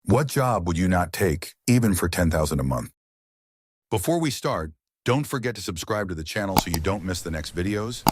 What job would you not take, even for $10,000 a month? Before we start, don't forget to subscribe to the channel so you don't miss the next videos.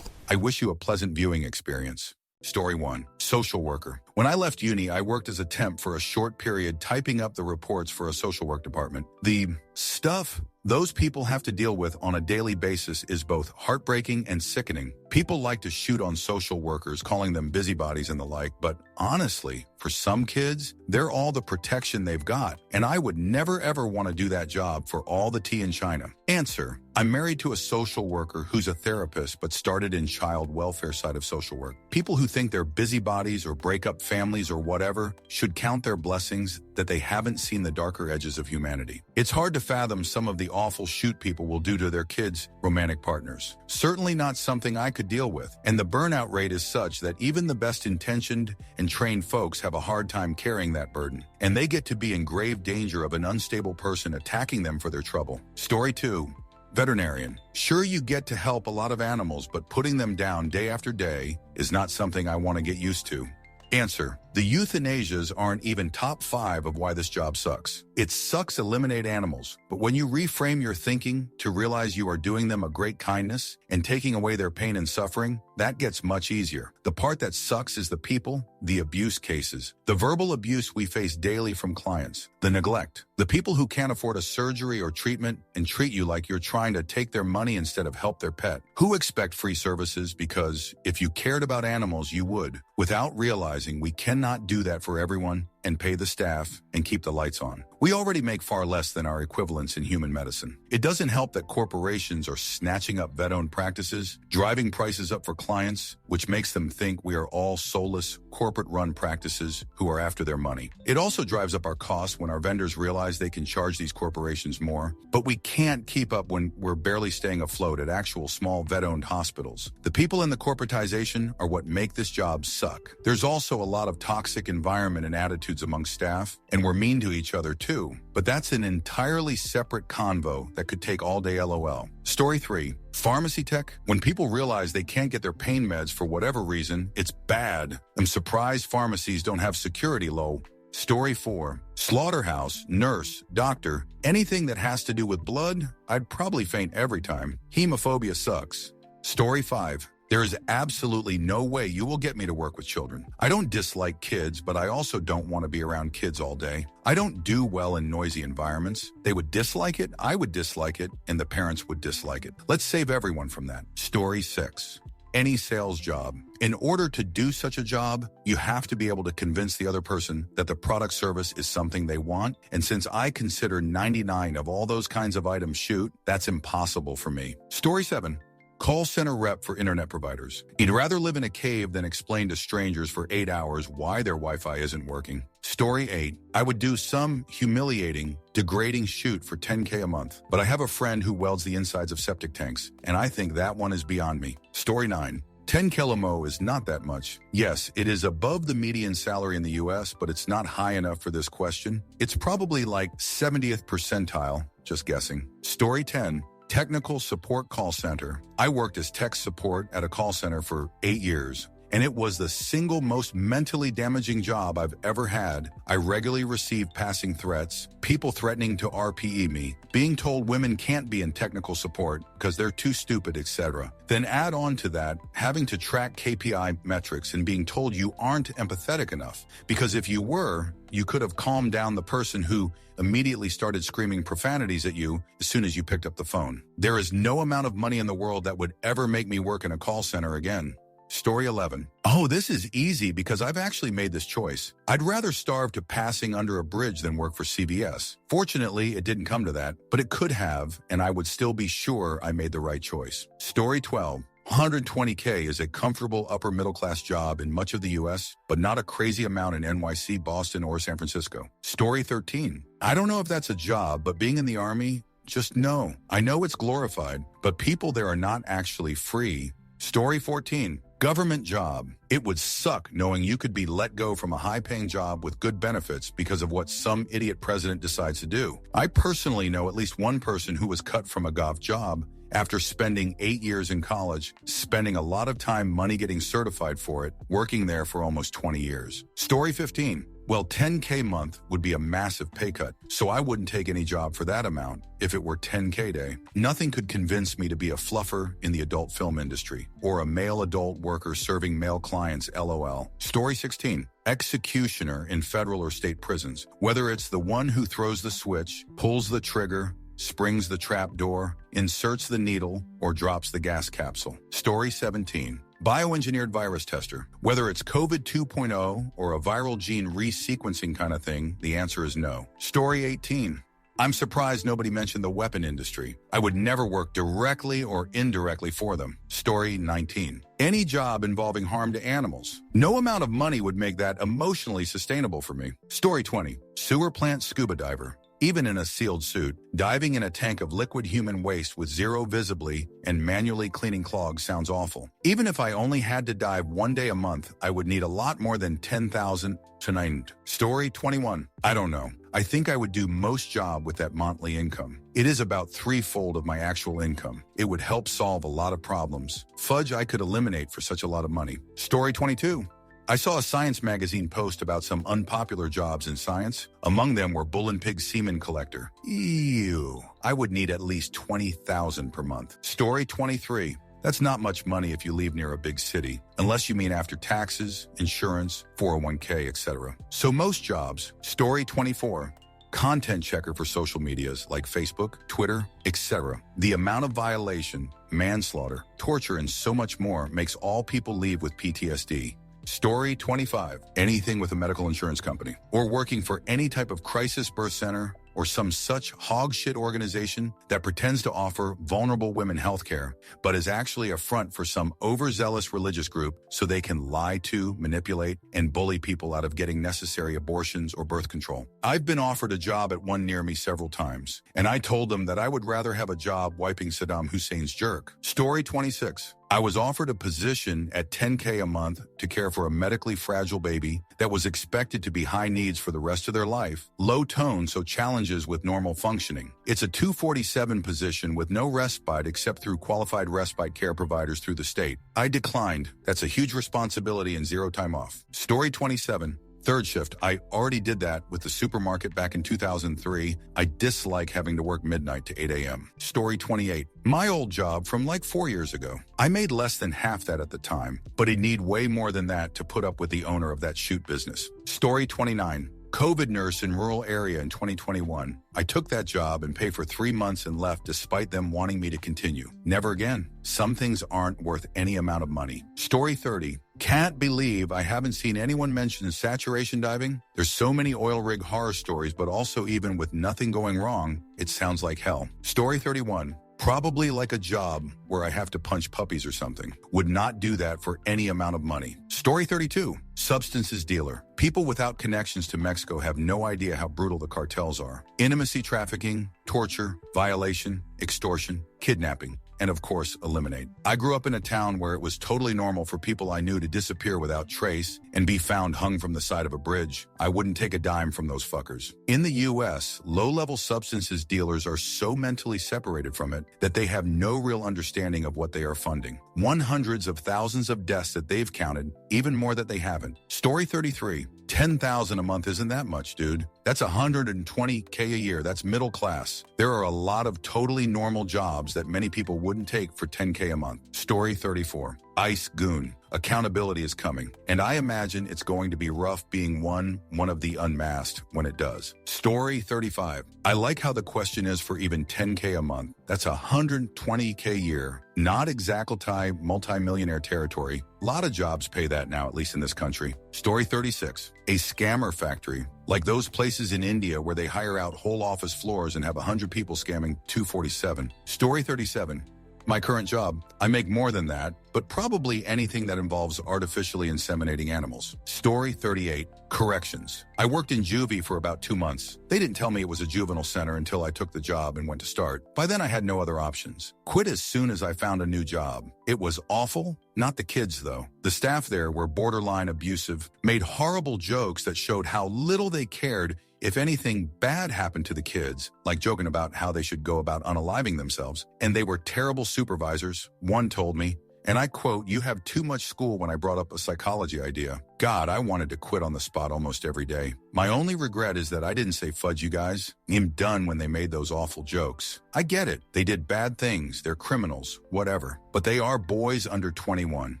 I wish you a pleasant viewing experience. Story 1. Social worker. When I left uni, I worked as a temp for a short period typing up the reports for a social work department. The stuff those people have to deal with on a daily basis is both heartbreaking and sickening. People like to shoot on social workers, calling them busybodies and the like, but honestly, for some kids, they're all the protection they've got, and I would never ever want to do that job for all the tea in China. Answer. I'm married to a social worker who's a therapist but started in child welfare side of social work. People who think they're busybodies or break up families or whatever should count their blessings that they haven't seen the darker edges of humanity. It's hard to fathom some of the awful shoot people will do to their kids' romantic partners. Certainly not something I could deal with, and the burnout rate is such that even the best intentioned and trained folks have a hard time carrying that burden, and they get to be in grave danger of an unstable person attacking them for their trouble. Story 2. Veterinarian. Sure, you get to help a lot of animals, but putting them down day after day is not something I want to get used to. Answer. The euthanasias aren't even top 5 of why this job sucks. It sucks eliminate animals, but when you reframe your thinking to realize you are doing them a great kindness and taking away their pain and suffering, that gets much easier. The part that sucks is the people, the abuse cases, the verbal abuse we face daily from clients, the neglect, the people who can't afford a surgery or treatment and treat you like you're trying to take their money instead of help their pet, who expect free services because if you cared about animals, you would, without realizing we cannot do that for everyone and pay the staff and keep the lights on. We already make far less than our equivalents in human medicine. It doesn't help that corporations are snatching up vet-owned practices, driving prices up for clients, which makes them think we are all soulless, corporate-run practices who are after their money. It also drives up our costs when our vendors realize they can charge these corporations more, but we can't keep up when we're barely staying afloat at actual small vet-owned hospitals. The people in the corporatization are what make this job suck. There's also a lot of toxic environment and attitudes among staff, and we're mean to each other too. But that's an entirely separate convo that could take all day LOL. Story 3. Pharmacy tech. When people realize they can't get their pain meds for whatever reason, it's bad. I'm surprised pharmacies don't have security low. Story 4. Slaughterhouse, nurse, doctor, anything that has to do with blood, I'd probably faint every time. Hemophobia sucks. Story 5. There is absolutely no way you will get me to work with children. I don't dislike kids, but I also don't want to be around kids all day. I don't do well in noisy environments. They would dislike it, I would dislike it, and the parents would dislike it. Let's save everyone from that. Story 6. Any sales job. In order to do such a job, you have to be able to convince the other person that the product service is something they want. And since I consider 99 of all those kinds of items shoot, that's impossible for me. Story 7. Call center rep for internet providers. You'd rather live in a cave than explain to strangers for 8 hours why their Wi-Fi isn't working. Story 8. I would do some humiliating, degrading shoot for $10K a month, but I have a friend who welds the insides of septic tanks, and I think that one is beyond me. Story 9. 10 kilimo is not that much. Yes, it is above the median salary in the US, but it's not high enough for this question. It's probably like 70th percentile, just guessing. Story 10. Technical support call center. I worked as tech support at a call center for 8 years, and it was the single most mentally damaging job I've ever had. I regularly received passing threats, people threatening to RPE me, being told women can't be in technical support because they're too stupid, etc. Then add on to that, having to track KPI metrics and being told you aren't empathetic enough, because if you were, you could have calmed down the person who immediately started screaming profanities at you as soon as you picked up the phone. There is no amount of money in the world that would ever make me work in a call center again. Story 11. Oh, this is easy because I've actually made this choice. I'd rather starve to passing under a bridge than work for CVS. Fortunately, it didn't come to that, but it could have, and I would still be sure I made the right choice. Story 12. 120K is a comfortable upper middle class job in much of the US, but not a crazy amount in NYC, Boston, or San Francisco. Story 13. I don't know if that's a job, but being in the Army, just know. I know it's glorified, but people there are not actually free. Story 14. Government job. It would suck knowing you could be let go from a high-paying job with good benefits because of what some idiot president decides to do. I personally know at least one person who was cut from a gov job After spending 8 years in college, spending a lot of time money getting certified for it, working there for almost 20 years. Story 15. Well, 10K a month would be a massive pay cut, so I wouldn't take any job for that amount if it were 10K day. Nothing could convince me to be a fluffer in the adult film industry or a male adult worker serving male clients, LOL. Story 16. Executioner in federal or state prisons. Whether it's the one who throws the switch, pulls the trigger, springs the trap door, inserts the needle, or drops the gas capsule. Story 17. Bioengineered virus tester. Whether it's COVID 2.0 or a viral gene resequencing kind of thing, the answer is no. Story 18. I'm surprised nobody mentioned the weapon industry. I would never work directly or indirectly for them. Story 19. Any job involving harm to animals. No amount of money would make that emotionally sustainable for me. Story 20. Sewer plant scuba diver. Even in a sealed suit, diving in a tank of liquid human waste with zero visibly and manually cleaning clogs sounds awful. Even if I only had to dive 1 day a month, I would need a lot more than 10,000 to 9. Story 21. I don't know. I think I would do most job with that monthly income. It is about threefold of my actual income. It would help solve a lot of problems. Fudge I could eliminate for such a lot of money. Story 22. I saw a Science magazine post about some unpopular jobs in science. Among them were bull and pig semen collector. Ew. I would need at least 20,000 per month. Story 23. That's not much money if you live near a big city, unless you mean after taxes, insurance, 401k, etc. So most jobs. Story 24. Content checker for social medias like Facebook, Twitter, etc. The amount of violation, manslaughter, torture, and so much more makes all people leave with PTSD. Story 25. Anything with a medical insurance company or working for any type of crisis birth center or some such hog shit organization that pretends to offer vulnerable women health care, but is actually a front for some overzealous religious group so they can lie to, manipulate, and bully people out of getting necessary abortions or birth control. I've been offered a job at one near me several times, and I told them that I would rather have a job wiping Saddam Hussein's jerk. Story 26. I was offered a position at 10K a month to care for a medically fragile baby that was expected to be high needs for the rest of their life, low tone so challenges with normal functioning. It's a 247 position with no respite except through qualified respite care providers through the state. I declined. That's a huge responsibility and zero time off. Story 27. Third shift. I already did that with the supermarket back in 2003. I dislike having to work midnight to 8 a.m. Story 28. My old job from like 4 years ago. I made less than half that at the time, but I'd need way more than that to put up with the owner of that shoot business. Story 29. COVID nurse in rural area in 2021. I took that job and paid for 3 months and left despite them wanting me to continue. Never again. Some things aren't worth any amount of money. Story 30. Can't believe I haven't seen anyone mention saturation diving. There's so many oil rig horror stories, but also even with nothing going wrong, it sounds like hell. Story 31. Probably like a job where I have to punch puppies or something. Would not do that for any amount of money. Story 32. Substances dealer. People without connections to Mexico have no idea how brutal the cartels are. Intimacy trafficking, torture, violation, extortion, kidnapping, and of course, eliminate. I grew up in a town where it was totally normal for people I knew to disappear without trace and be found hung from the side of a bridge. I wouldn't take a dime from those fuckers. In the U.S., low-level substances dealers are so mentally separated from it that they have no real understanding of what they are funding. Hundreds of thousands of deaths that they've counted, even more that they haven't. Story 33. 10,000 a month isn't that much, dude. That's 120K a year. That's middle class. There are a lot of totally normal jobs that many people wouldn't take for 10K a month. Story 34. Ice goon. Accountability is coming, and I imagine it's going to be rough being one of the unmasked when it does. Story 35. I like how the question is for even 10K a month. That's 120K a year. Not exactly multi-millionaire territory. A lot of jobs pay that now, at least in this country. Story 36. A scammer factory. Like those places in India where they hire out whole office floors and have 100 people scamming 247. Story 37. My current job, I make more than that, but probably anything that involves artificially inseminating animals. Story 38. Corrections. I worked in juvie for about 2 months. They didn't tell me it was a juvenile center until I took the job and went to start. By then I had no other options. Quit as soon as I found a new job. It was awful. Not the kids, though. The staff there were borderline abusive, made horrible jokes that showed how little they cared if anything bad happened to the kids, like joking about how they should go about unaliving themselves, and they were terrible supervisors, one told me, and I quote, "You have too much school," when I brought up a psychology idea. God, I wanted to quit on the spot almost every day. My only regret is that I didn't say, "Fudge, you guys." I'm done when they made those awful jokes. I get it. They did bad things. They're criminals, whatever. But they are boys under 21.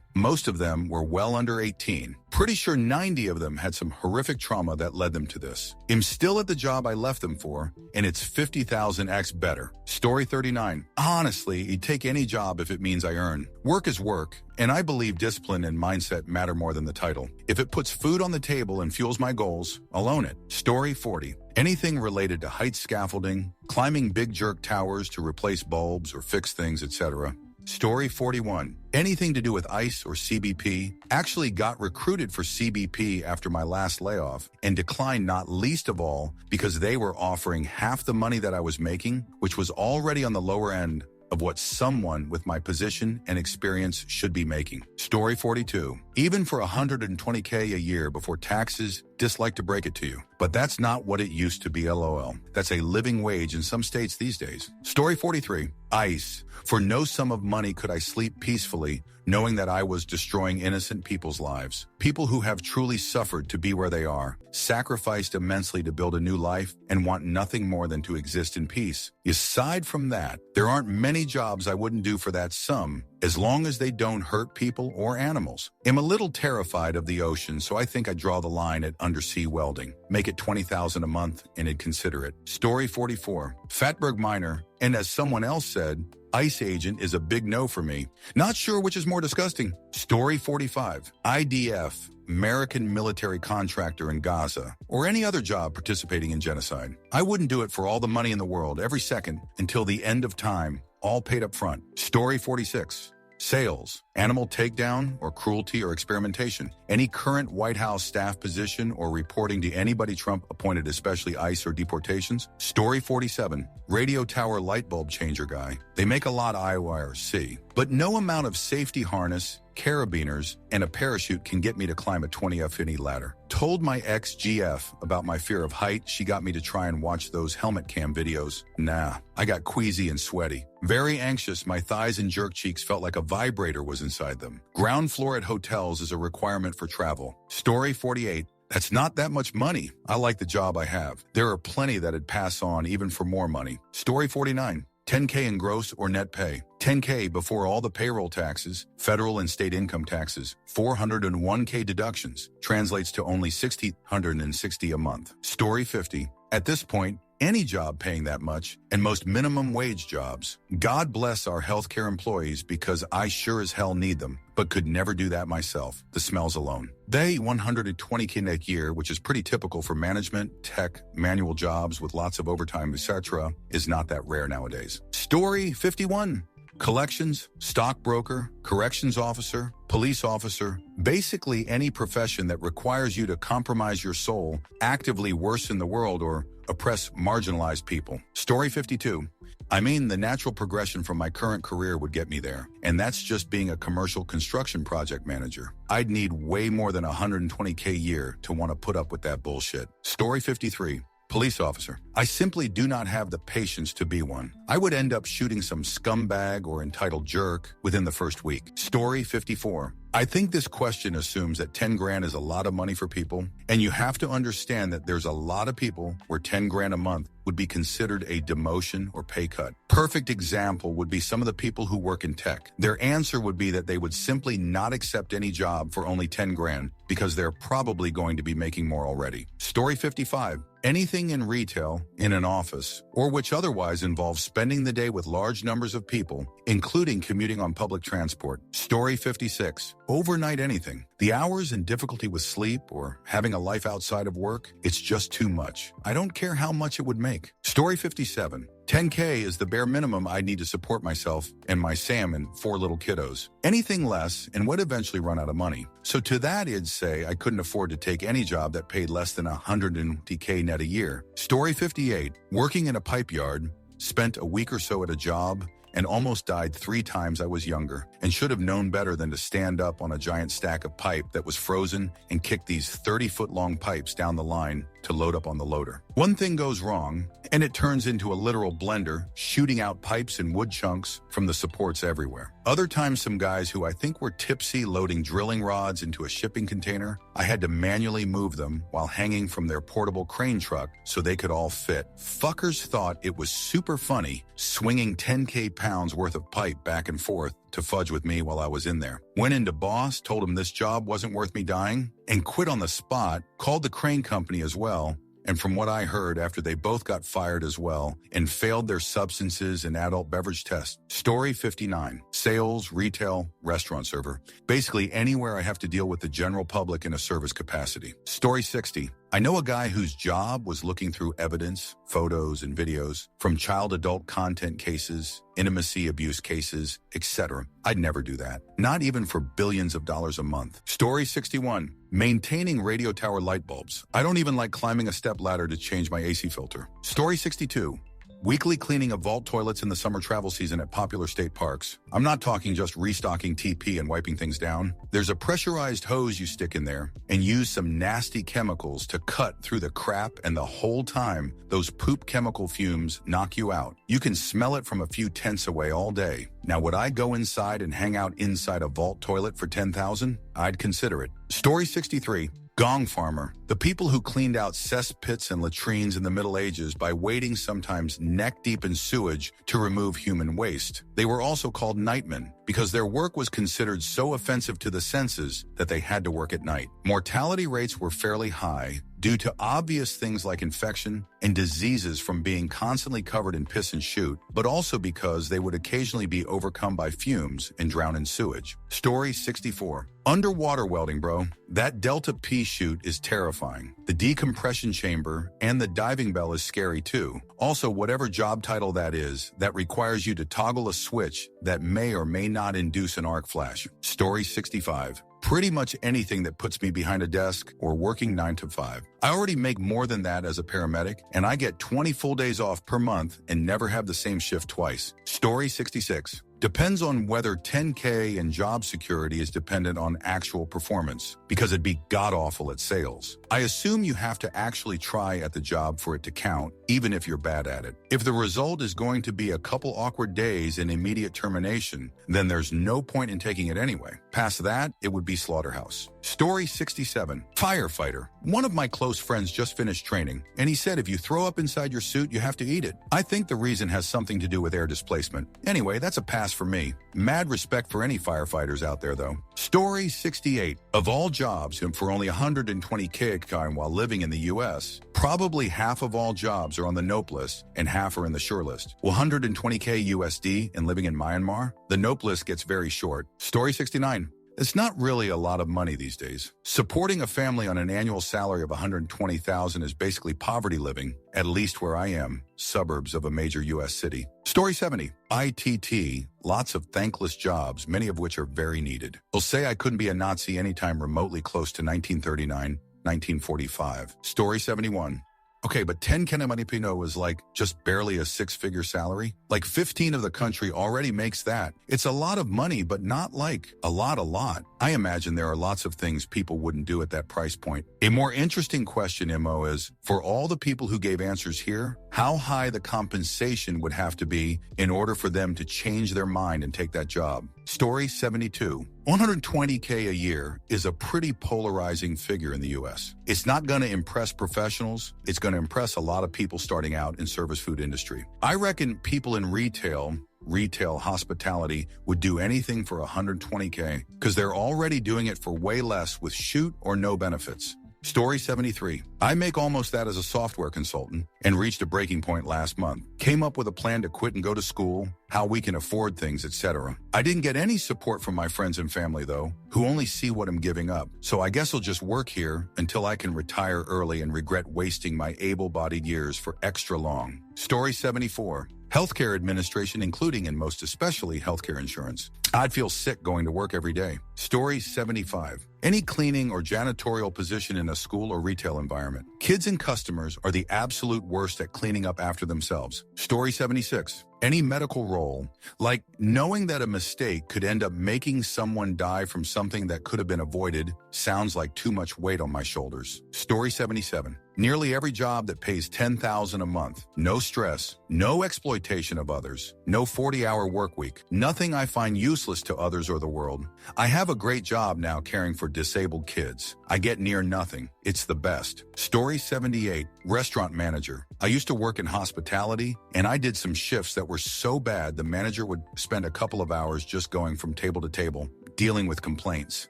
Most of them were well under 18. Pretty sure 90 of them had some horrific trauma that led them to this. I'm still at the job I left them for, and it's 50,000x better. Story 39. Honestly, you'd take any job if it means I earn. Work is work, and I believe discipline and mindset matter more than the title. If it puts food on the table and fuels my goals, I'll own it. Story 40. Anything related to height scaffolding, climbing big jerk towers to replace bulbs or fix things, etc. Story 41. Anything to do with ICE or CBP. Actually got recruited for CBP after my last layoff and declined, not least of all because they were offering half the money that I was making, which was already on the lower end of what someone with my position and experience should be making. Story 42. Even for $120K a year before taxes, dislike to break it to you, but that's not what it used to be, LOL. That's a living wage in some states these days. Story 43. ICE. For no sum of money could I sleep peacefully knowing that I was destroying innocent people's lives. People who have truly suffered to be where they are, sacrificed immensely to build a new life, and want nothing more than to exist in peace. Aside from that, there aren't many jobs I wouldn't do for that sum, as long as they don't hurt people or animals. I'm a little terrified of the ocean, so I think I draw the line at undersea welding. Make it $20,000 a month, and I'd consider it. Story 44. Fatberg Minor, and as someone else said, ICE agent is a big no for me. Not sure which is more disgusting. Story 45. IDF, American military contractor in Gaza, or any other job participating in genocide. I wouldn't do it for all the money in the world, every second, until the end of time, all paid up front. Story 46. Sales, animal takedown or cruelty or experimentation, any current White House staff position or reporting to anybody Trump appointed, especially ICE or deportations. Story 47, radio tower light bulb changer guy. They make a lot IORC, but no amount of safety harness, carabiners, and a parachute can get me to climb a 20-foot ladder. Told my ex-GF about my fear of height. She got me to try and watch those helmet cam videos. Nah, I got queasy and sweaty. Very anxious, my thighs and jerk cheeks felt like a vibrator was inside them. Ground floor at hotels is a requirement for travel. Story 48. That's not that much money. I like the job I have. There are plenty that'd pass on even for more money. Story 49. 10K in gross or net pay. 10K before all the payroll taxes, federal and state income taxes, 401K deductions, translates to only $160 a month. Story 50. At this point, any job paying that much, and most minimum wage jobs. God bless our healthcare employees because I sure as hell need them, but could never do that myself. The smells alone. They $120K net year, which is pretty typical for management, tech, manual jobs with lots of overtime, etc., is not that rare nowadays. Story 51. Collections, stockbroker, corrections officer, police officer, basically any profession that requires you to compromise your soul, actively worsen the world, or oppress marginalized people. Story 52. I mean, the natural progression from my current career would get me there, and that's just being a commercial construction project manager. I'd need way more than $120K a year to want to put up with that bullshit. Story 53. Police officer. I simply do not have the patience to be one. I would end up shooting some scumbag or entitled jerk within the first week. Story 54. I think this question assumes that 10 grand is a lot of money for people, and you have to understand that there's a lot of people where 10 grand a month would be considered a demotion or pay cut. Perfect example would be some of the people who work in tech. Their answer would be that they would simply not accept any job for only 10 grand because they're probably going to be making more already. Story 55. Anything in retail, in an office, or which otherwise involves spending the day with large numbers of people, including commuting on public transport. Story 56. Overnight anything. The hours and difficulty with sleep or having a life outside of work, it's just too much. I don't care how much it would make. Story 57. 10K is the bare minimum I need to support myself and my Sam and 4 little kiddos. Anything less and would eventually run out of money. So to that, I'd say I couldn't afford to take any job that paid less than $120K net a year. Story 58. Working in a pipe yard, spent a week or so at a job, and almost died 3 times I was younger, and should have known better than to stand up on a giant stack of pipe that was frozen and kick these 30-foot-long pipes down the line to load up on the loader. One thing goes wrong, and it turns into a literal blender, shooting out pipes and wood chunks from the supports everywhere. Other times, some guys who I think were tipsy loading drilling rods into a shipping container, I had to manually move them while hanging from their portable crane truck so they could all fit. Fuckers thought it was super funny swinging 10K pounds worth of pipe back and forth to fudge with me while I was in there. Went into boss, told him this job wasn't worth me dying, and quit on the spot, called the crane company as well. And from what I heard, after they both got fired as well and failed their substances and adult beverage test. Story 59, sales, retail, restaurant server. Basically anywhere I have to deal with the general public in a service capacity. Story 60, I know a guy whose job was looking through evidence, photos, and videos from child-adult content cases, intimacy abuse cases, etc. I'd never do that. Not even for billions of dollars a month. Story 61. Maintaining radio tower light bulbs. I don't even like climbing a step ladder to change my AC filter. Story 62. Weekly cleaning of vault toilets in the summer travel season at popular state parks. I'm not talking just restocking TP and wiping things down. There's a pressurized hose you stick in there and use some nasty chemicals to cut through the crap, and the whole time, those poop chemical fumes knock you out. You can smell it from a few tents away all day. Now, would I go inside and hang out inside a vault toilet for $10,000? I'd consider it. Story 63. Gong farmer, the people who cleaned out cesspits and latrines in the Middle Ages by wading sometimes neck-deep in sewage to remove human waste. They were also called nightmen because their work was considered so offensive to the senses that they had to work at night. Mortality rates were fairly high due to obvious things like infection and diseases from being constantly covered in piss and shoot, but also because they would occasionally be overcome by fumes and drown in sewage. Story 64. Underwater welding, bro. That Delta P chute is terrifying. The decompression chamber and the diving bell is scary too. Also, whatever job title that is, that requires you to toggle a switch that may or may not induce an arc flash. Story 65. Pretty much anything that puts me behind a desk or working 9 to 5. I already make more than that as a paramedic, and I get 20 full days off per month and never have the same shift twice. Story 66. Depends on whether 10K and job security is dependent on actual performance, because it'd be god-awful at sales. I assume you have to actually try at the job for it to count, even if you're bad at it. If the result is going to be a couple awkward days and immediate termination, then there's no point in taking it anyway. Past that, it would be slaughterhouse. Story 67. Firefighter. One of my close friends just finished training, and he said if you throw up inside your suit, you have to eat it. I think the reason has something to do with air displacement. Anyway, that's a pass for me. Mad respect for any firefighters out there, though. Story 68. Of all jobs, and for only 120K while living in the U.S., probably half of all jobs are on the NOPE list and half are in the SURE list. 120K USD and living in Myanmar? The NOPE list gets very short. Story 69. It's not really a lot of money these days. Supporting a family on an annual salary of $120,000 is basically poverty living, at least where I am, suburbs of a major U.S. city. Story 70. ITT, lots of thankless jobs, many of which are very needed. Will say I couldn't be a Nazi anytime remotely close to 1939, 1945. Story 71. Okay, but 10 Pino is like just barely a six-figure salary. Like 15 of the country already makes that. It's a lot of money, but not like a lot. I imagine there are lots of things people wouldn't do at that price point. A more interesting question, Mo, is for all the people who gave answers here, how high the compensation would have to be in order for them to change their mind and take that job. Story 72. 120K a year is a pretty polarizing figure in the U.S. It's not going to impress professionals. It's going to impress a lot of people starting out in service food industry. I reckon people in retail hospitality would do anything for 120K because they're already doing it for way less with shoot or no benefits. Story 73. I make almost that as a software consultant and reached a breaking point last month. Came up with a plan to quit and go to school, how we can afford things, etc. I didn't get any support from my friends and family, though, who only see what I'm giving up. So I guess I'll just work here until I can retire early and regret wasting my able-bodied years for extra long. Story 74. Healthcare administration, including and most especially healthcare insurance. I'd feel sick going to work every day. Story 75. Any cleaning or janitorial position in a school or retail environment. Kids and customers are the absolute worst at cleaning up after themselves. Story 76. Any medical role, like knowing that a mistake could end up making someone die from something that could have been avoided, sounds like too much weight on my shoulders. Story 77. Nearly every job that pays $10,000 a month. No stress, no exploitation of others, no 40-hour work week, nothing I find useless to others or the world. I have a great job now caring for disabled kids. I get near nothing. It's the best. Story 78, restaurant manager. I used to work in hospitality, and I did some shifts that were so bad the manager would spend a couple of hours just going from table to table, dealing with complaints.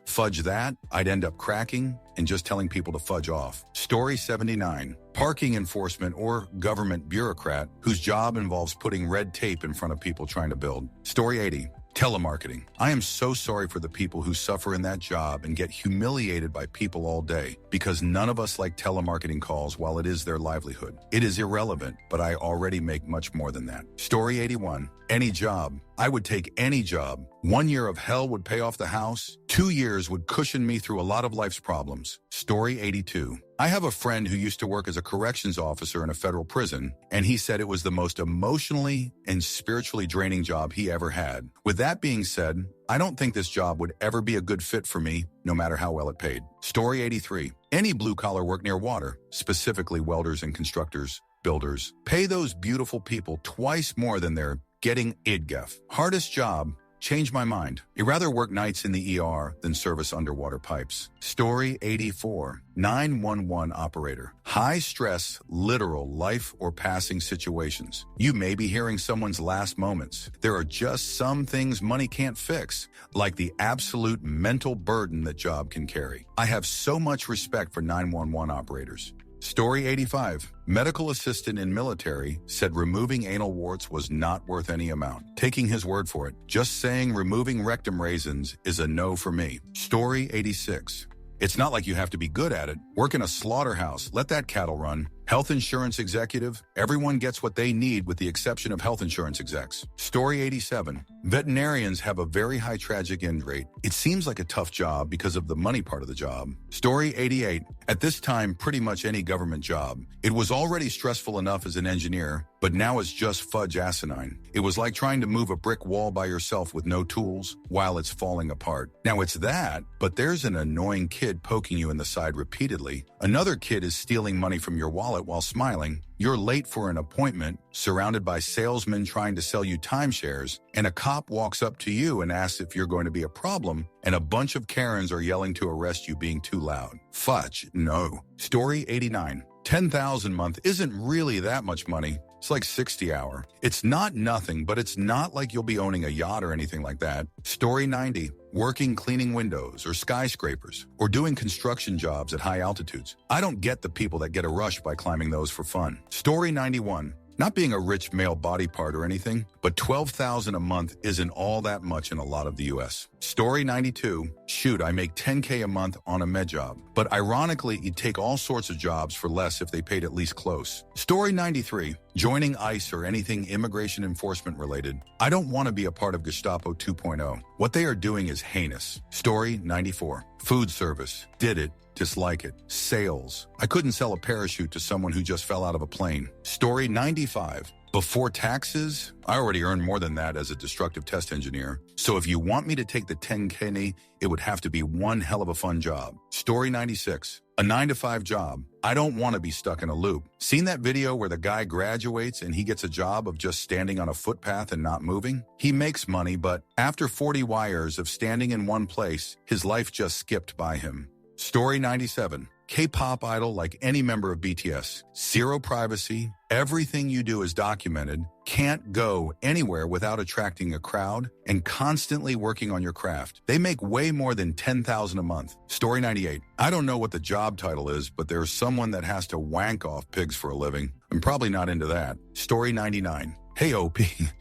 Fudge that, I'd end up cracking and just telling people to fudge off. Story 79, parking enforcement or government bureaucrat whose job involves putting red tape in front of people trying to build. Story 80, telemarketing. I am so sorry for the people who suffer in that job and get humiliated by people all day because none of us like telemarketing calls while it is their livelihood. It is irrelevant, but I already make much more than that. Story 81, any job. I would take any job. 1 year of hell would pay off the house. 2 years would cushion me through a lot of life's problems. Story 82. I have a friend who used to work as a corrections officer in a federal prison, and he said it was the most emotionally and spiritually draining job he ever had. With that being said, I don't think this job would ever be a good fit for me, no matter how well it paid. Story 83. Any blue-collar work near water, specifically welders and constructors, builders. Pay those beautiful people twice more than they're getting IDGAF. Hardest job, change my mind. I'd rather work nights in the ER than service underwater pipes. Story 84, 911 operator. High stress, literal life or passing situations. You may be hearing someone's last moments. There are just some things money can't fix, like the absolute mental burden that job can carry. I have so much respect for 911 operators. Story 85. Medical assistant in military said removing anal warts was not worth any amount. Taking his word for it. Just saying removing rectum raisins is a no for me. Story 86. It's not like you have to be good at it. Work in a slaughterhouse. Let that cattle run. Health insurance executive. Everyone gets what they need with the exception of health insurance execs. Story 87. Veterinarians have a very high tragic end rate. It seems like a tough job because of the money part of the job. Story 88. At this time, pretty much any government job. It was already stressful enough as an engineer, but now it's just fudge asinine. It was like trying to move a brick wall by yourself with no tools while it's falling apart. Now it's that, but there's an annoying kid poking you in the side repeatedly. Another kid is stealing money from your wallet while smiling. You're late for an appointment, surrounded by salesmen trying to sell you timeshares, and a cop walks up to you and asks if you're going to be a problem, and a bunch of Karens are yelling to arrest you being too loud. Fudge, no. Story 89. $10,000 a month isn't really that much money. It's like 60 hour. It's not nothing, but it's not like you'll be owning a yacht or anything like that. Story 90. Working cleaning windows or skyscrapers or doing construction jobs at high altitudes. I don't get the people that get a rush by climbing those for fun. Story 91. Not being a rich male body part or anything, but $12,000 a month isn't all that much in a lot of the US. Story 92. Shoot, I make $10K a month on a med job. But ironically, you'd take all sorts of jobs for less if they paid at least close. Story 93. Joining ICE or anything immigration enforcement related. I don't want to be a part of Gestapo 2.0. What they are doing is heinous. Story 94. Food service. Did it. Dislike it. Sales. I couldn't sell a parachute to someone who just fell out of a plane. Story 95. Before taxes, I already earn more than that as a destructive test engineer. So if you want me to take the 10K, it would have to be one hell of a fun job. Story 96. A 9-to-5 job. I don't want to be stuck in a loop. Seen that video where the guy graduates and he gets a job of just standing on a footpath and not moving? He makes money, but after 40 wires of standing in one place, his life just skipped by him. Story 97. K-pop idol like any member of BTS. Zero privacy. Everything you do is documented. Can't go anywhere without attracting a crowd and constantly working on your craft. They make way more than $10,000 a month. Story 98. I don't know what the job title is, but there's someone that has to wank off pigs for a living. I'm probably not into that. Story 99. Hey, OP,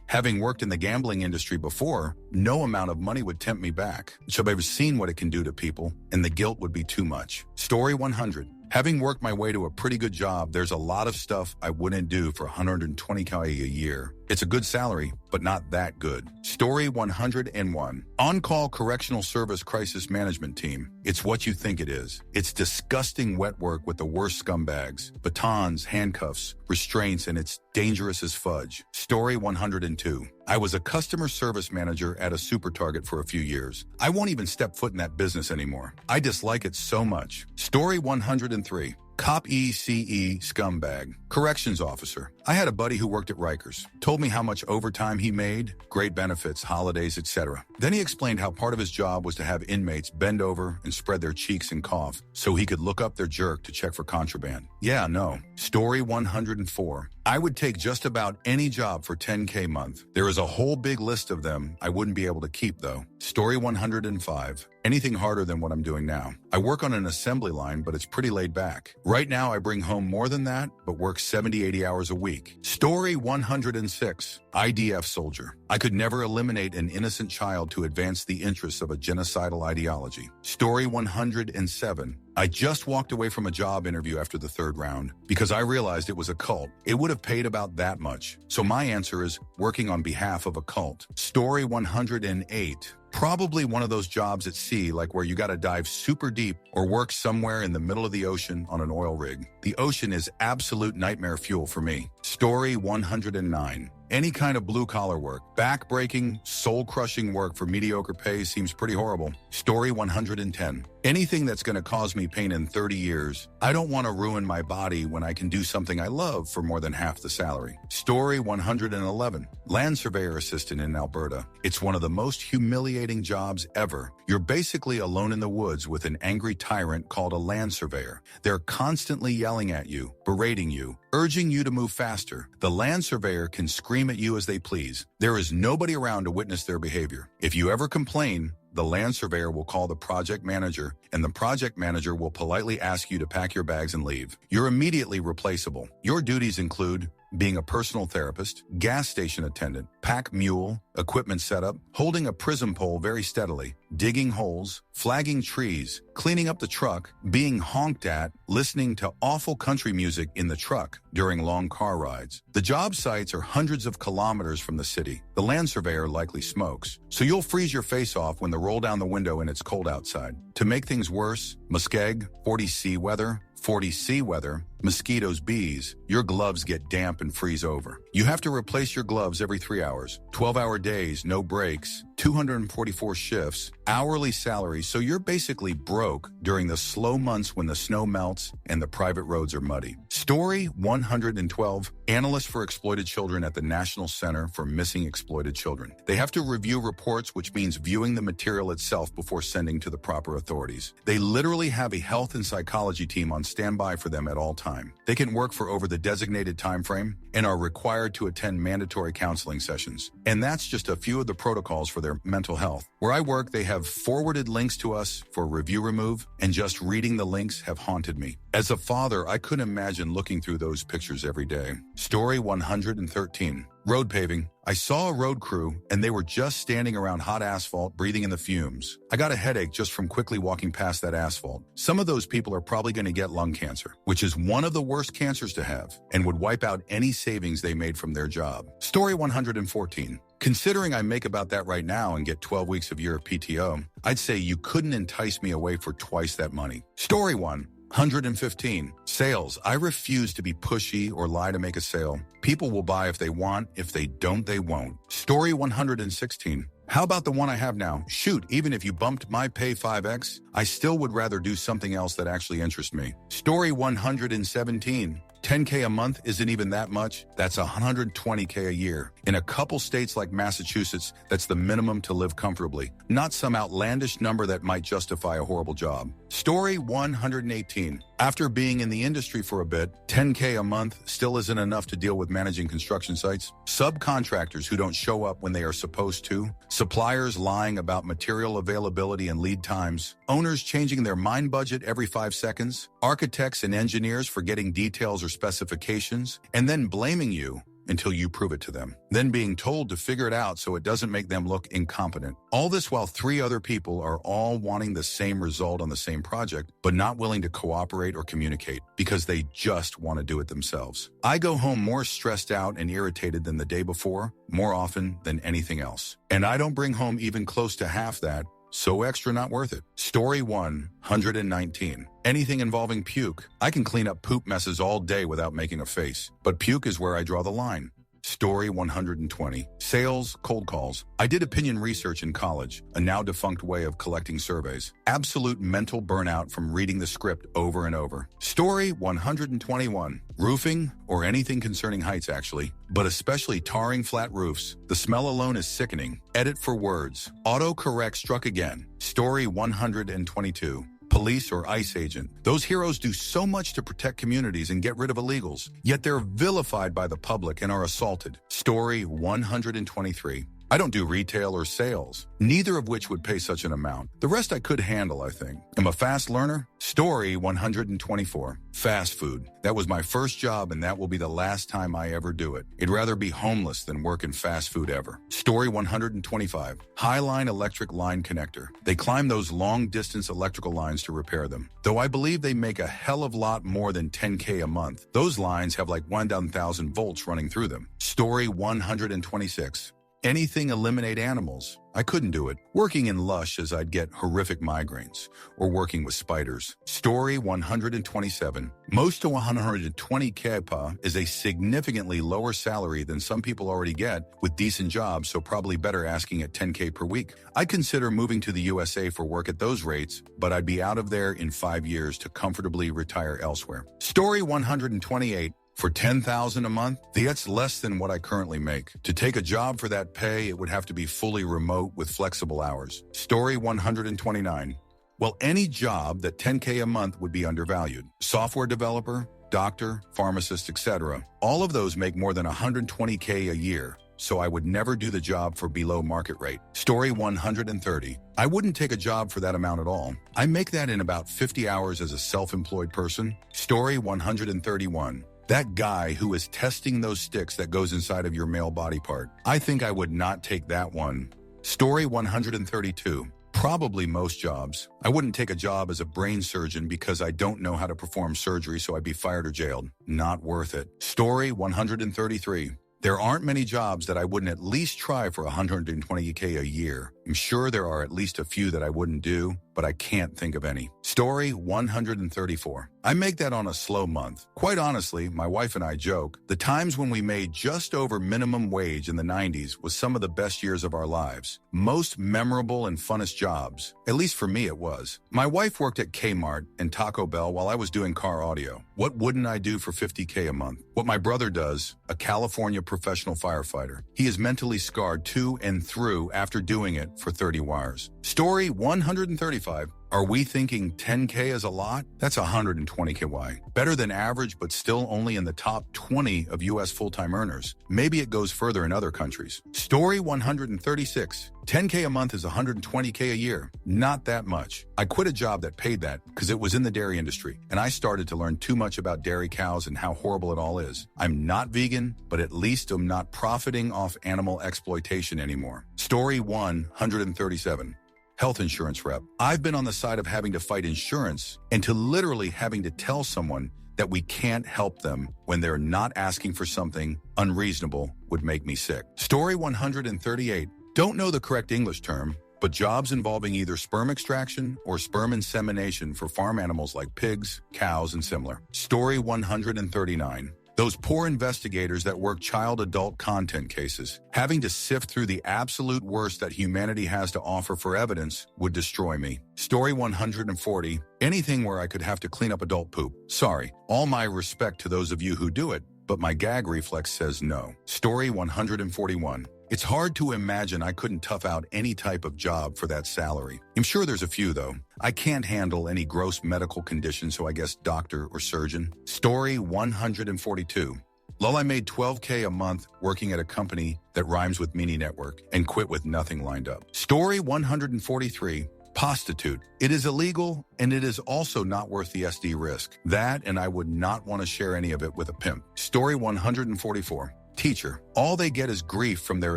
having worked in the gambling industry before, no amount of money would tempt me back. I've seen what it can do to people, and the guilt would be too much. Story 100. Having worked my way to a pretty good job, there's a lot of stuff I wouldn't do for $120K a year. It's a good salary, but not that good. Story 101. On-call correctional service crisis management team. It's what you think it is. It's disgusting wet work with the worst scumbags. Batons, handcuffs, restraints, and it's dangerous as fudge. Story 102. I was a customer service manager at a super target for a few years. I won't even step foot in that business anymore. I dislike it so much. Story 103. Cop ECE scumbag. Corrections officer. I had a buddy who worked at Rikers. Told me how much overtime he made, great benefits, holidays, etc. Then he explained how part of his job was to have inmates bend over and spread their cheeks and cough so he could look up their jerk to check for contraband. Yeah, no. Story 104. I would take just about any job for $10K a month. There is a whole big list of them I wouldn't be able to keep though. Story 105. Anything harder than what I'm doing now. I work on an assembly line, but it's pretty laid back. Right now, I bring home more than that, but work 70, 80 hours a week. Story 106. IDF soldier. I could never eliminate an innocent child to advance the interests of a genocidal ideology. Story 107. I just walked away from a job interview after the third round because I realized it was a cult. It would have paid about that much. So my answer is working on behalf of a cult. Story 108. Probably one of those jobs at sea, like where you gotta dive super deep or work somewhere in the middle of the ocean on an oil rig. The ocean is absolute nightmare fuel for me. Story 109. Any kind of blue-collar work. Back-breaking, soul-crushing work for mediocre pay seems pretty horrible. Story 110. Anything that's going to cause me pain in 30 years. I don't want to ruin my body when I can do something I love for more than half the salary. Story 111. Land surveyor assistant in Alberta. It's one of the most humiliating jobs ever. You're basically alone in the woods with an angry tyrant called a land surveyor. They're constantly yelling at you, berating you, urging you to move faster. The land surveyor can scream at you as they please. There is nobody around to witness their behavior. If you ever complain, the land surveyor will call the project manager, and the project manager will politely ask you to pack your bags and leave. You're immediately replaceable. Your duties include being a personal therapist, gas station attendant, pack mule, equipment setup, holding a prism pole very steadily, digging holes, flagging trees, cleaning up the truck, being honked at, listening to awful country music in the truck during long car rides. The job sites are hundreds of kilometers from the city. The land surveyor likely smokes, so you'll freeze your face off when they roll down the window and it's cold outside. To make things worse, Muskeg, 40C weather, mosquitoes, bees, your gloves get damp and freeze over. You have to replace your gloves every 3 hours, 12-hour days, no breaks, 244 shifts, hourly salary, so you're basically broke during the slow months when the snow melts and the private roads are muddy. Story 112. Analyst for exploited children at the National Center for Missing Exploited Children. They have to review reports, which means viewing the material itself before sending to the proper authorities. They literally have a health and psychology team on standby for them at all times. They can work for over the designated time frame and are required to attend mandatory counseling sessions. And that's just a few of the protocols for their mental health. Where I work, they have forwarded links to us for review remove, and just reading the links have haunted me. As a father, I couldn't imagine looking through those pictures every day. Story 113. Road paving. I saw a road crew, and they were just standing around hot asphalt, breathing in the fumes. I got a headache just from quickly walking past that asphalt. Some of those people are probably going to get lung cancer, which is one of the worst cancers to have, and would wipe out any savings they made from their job. Story 114. Considering I make about that right now and get 12 weeks of year of PTO, I'd say you couldn't entice me away for twice that money. Story 115. Sales. I refuse to be pushy or lie to make a sale. People will buy if they want. If they don't, they won't. Story 116. How about the one I have now? Shoot, even if you bumped my pay 5x, I still would rather do something else that actually interests me. Story 117. 10K a month isn't even that much. That's 120K a year. In a couple states like Massachusetts, that's the minimum to live comfortably, not some outlandish number that might justify a horrible job. Story 118. After being in the industry for a bit, 10K a month still isn't enough to deal with managing construction sites. Subcontractors who don't show up when they are supposed to, suppliers lying about material availability and lead times, owners changing their mine budget every 5 seconds, architects and engineers forgetting details or specifications, and then blaming you until you prove it to them, then being told to figure it out so it doesn't make them look incompetent. All this while 3 other people are all wanting the same result on the same project, but not willing to cooperate or communicate because they just want to do it themselves. I go home more stressed out and irritated than the day before, more often than anything else. And I don't bring home even close to half that. So extra not worth it. Story 119. Anything involving puke. I can clean up poop messes all day without making a face, but puke is where I draw the line. Story 120. Sales, cold calls. I did opinion research in college, a now defunct way of collecting surveys. Absolute mental burnout from reading the script over and over. Story 121. Roofing, or anything concerning heights actually, but especially tarring flat roofs. The smell alone is sickening. Edit for words. Autocorrect struck again. Story 122. Police or ICE agent. Those heroes do so much to protect communities and get rid of illegals, yet they're vilified by the public and are assaulted. Story 123. I don't do retail or sales, neither of which would pay such an amount. The rest I could handle, I think. Am a fast learner? Story 124. Fast food. That was my first job, and that will be the last time I ever do it. I'd rather be homeless than work in fast food ever. Story 125. Highline electric line connector. They climb those long-distance electrical lines to repair them. Though I believe they make a hell of a lot more than $10K a month. Those lines have like 1,000 volts running through them. Story 126. Anything eliminate animals. I couldn't do it. Working in lush as I'd get horrific migraines, or working with spiders. Story 127. Most to 120K pa is a significantly lower salary than some people already get with decent jobs, so probably better asking at 10K per week. I'd consider moving to the USA for work at those rates, but I'd be out of there in 5 years to comfortably retire elsewhere. Story 128. For $10,000 a month, that's less than what I currently make. To take a job for that pay, it would have to be fully remote with flexible hours. Story 129. Well, any job that $10K a month would be undervalued. Software developer, doctor, pharmacist, etc. All of those make more than $120K a year, so I would never do the job for below market rate. Story 130. I wouldn't take a job for that amount at all. I make that in about 50 hours as a self-employed person. Story 131. That guy who is testing those sticks that goes inside of your male body part. I think I would not take that one. Story 132. Probably most jobs. I wouldn't take a job as a brain surgeon because I don't know how to perform surgery, so I'd be fired or jailed. Not worth it. Story 133. There aren't many jobs that I wouldn't at least try for 120K a year. I'm sure there are at least a few that I wouldn't do, but I can't think of any. Story 134. I make that on a slow month. Quite honestly, my wife and I joke, the times when we made just over minimum wage in the 90s was some of the best years of our lives. Most memorable and funnest jobs. At least for me it was. My wife worked at Kmart and Taco Bell while I was doing car audio. What wouldn't I do for $50K a month? What my brother does, a California professional firefighter. He is mentally scarred to and through after doing it for 30 wires. Story 135. Are we thinking 10K is a lot? That's 120K. Better than average, but still only in the top 20 of U.S. full-time earners. Maybe it goes further in other countries. Story 136. 10K a month is 120K a year. Not that much. I quit a job that paid that because it was in the dairy industry, and I started to learn too much about dairy cows and how horrible it all is. I'm not vegan, but at least I'm not profiting off animal exploitation anymore. Story 137. Health insurance rep. I've been on the side of having to fight insurance and to literally having to tell someone that we can't help them when they're not asking for something unreasonable would make me sick. Story 138. Don't know the correct English term, but jobs involving either sperm extraction or sperm insemination for farm animals like pigs, cows, and similar. Story 139. Those poor investigators that work child-adult content cases, having to sift through the absolute worst that humanity has to offer for evidence would destroy me. Story 140. Anything where I could have to clean up adult poop. Sorry, all my respect to those of you who do it, but my gag reflex says no. Story 141. It's hard to imagine I couldn't tough out any type of job for that salary. I'm sure there's a few, though. I can't handle any gross medical condition, so I guess doctor or surgeon. Story 142. Lol, I made $12K a month working at a company that rhymes with Mini Network and quit with nothing lined up. Story 143. Prostitute. It is illegal, and it is also not worth the SD risk. That, and I would not want to share any of it with a pimp. Story 144. Teacher. All they get is grief from their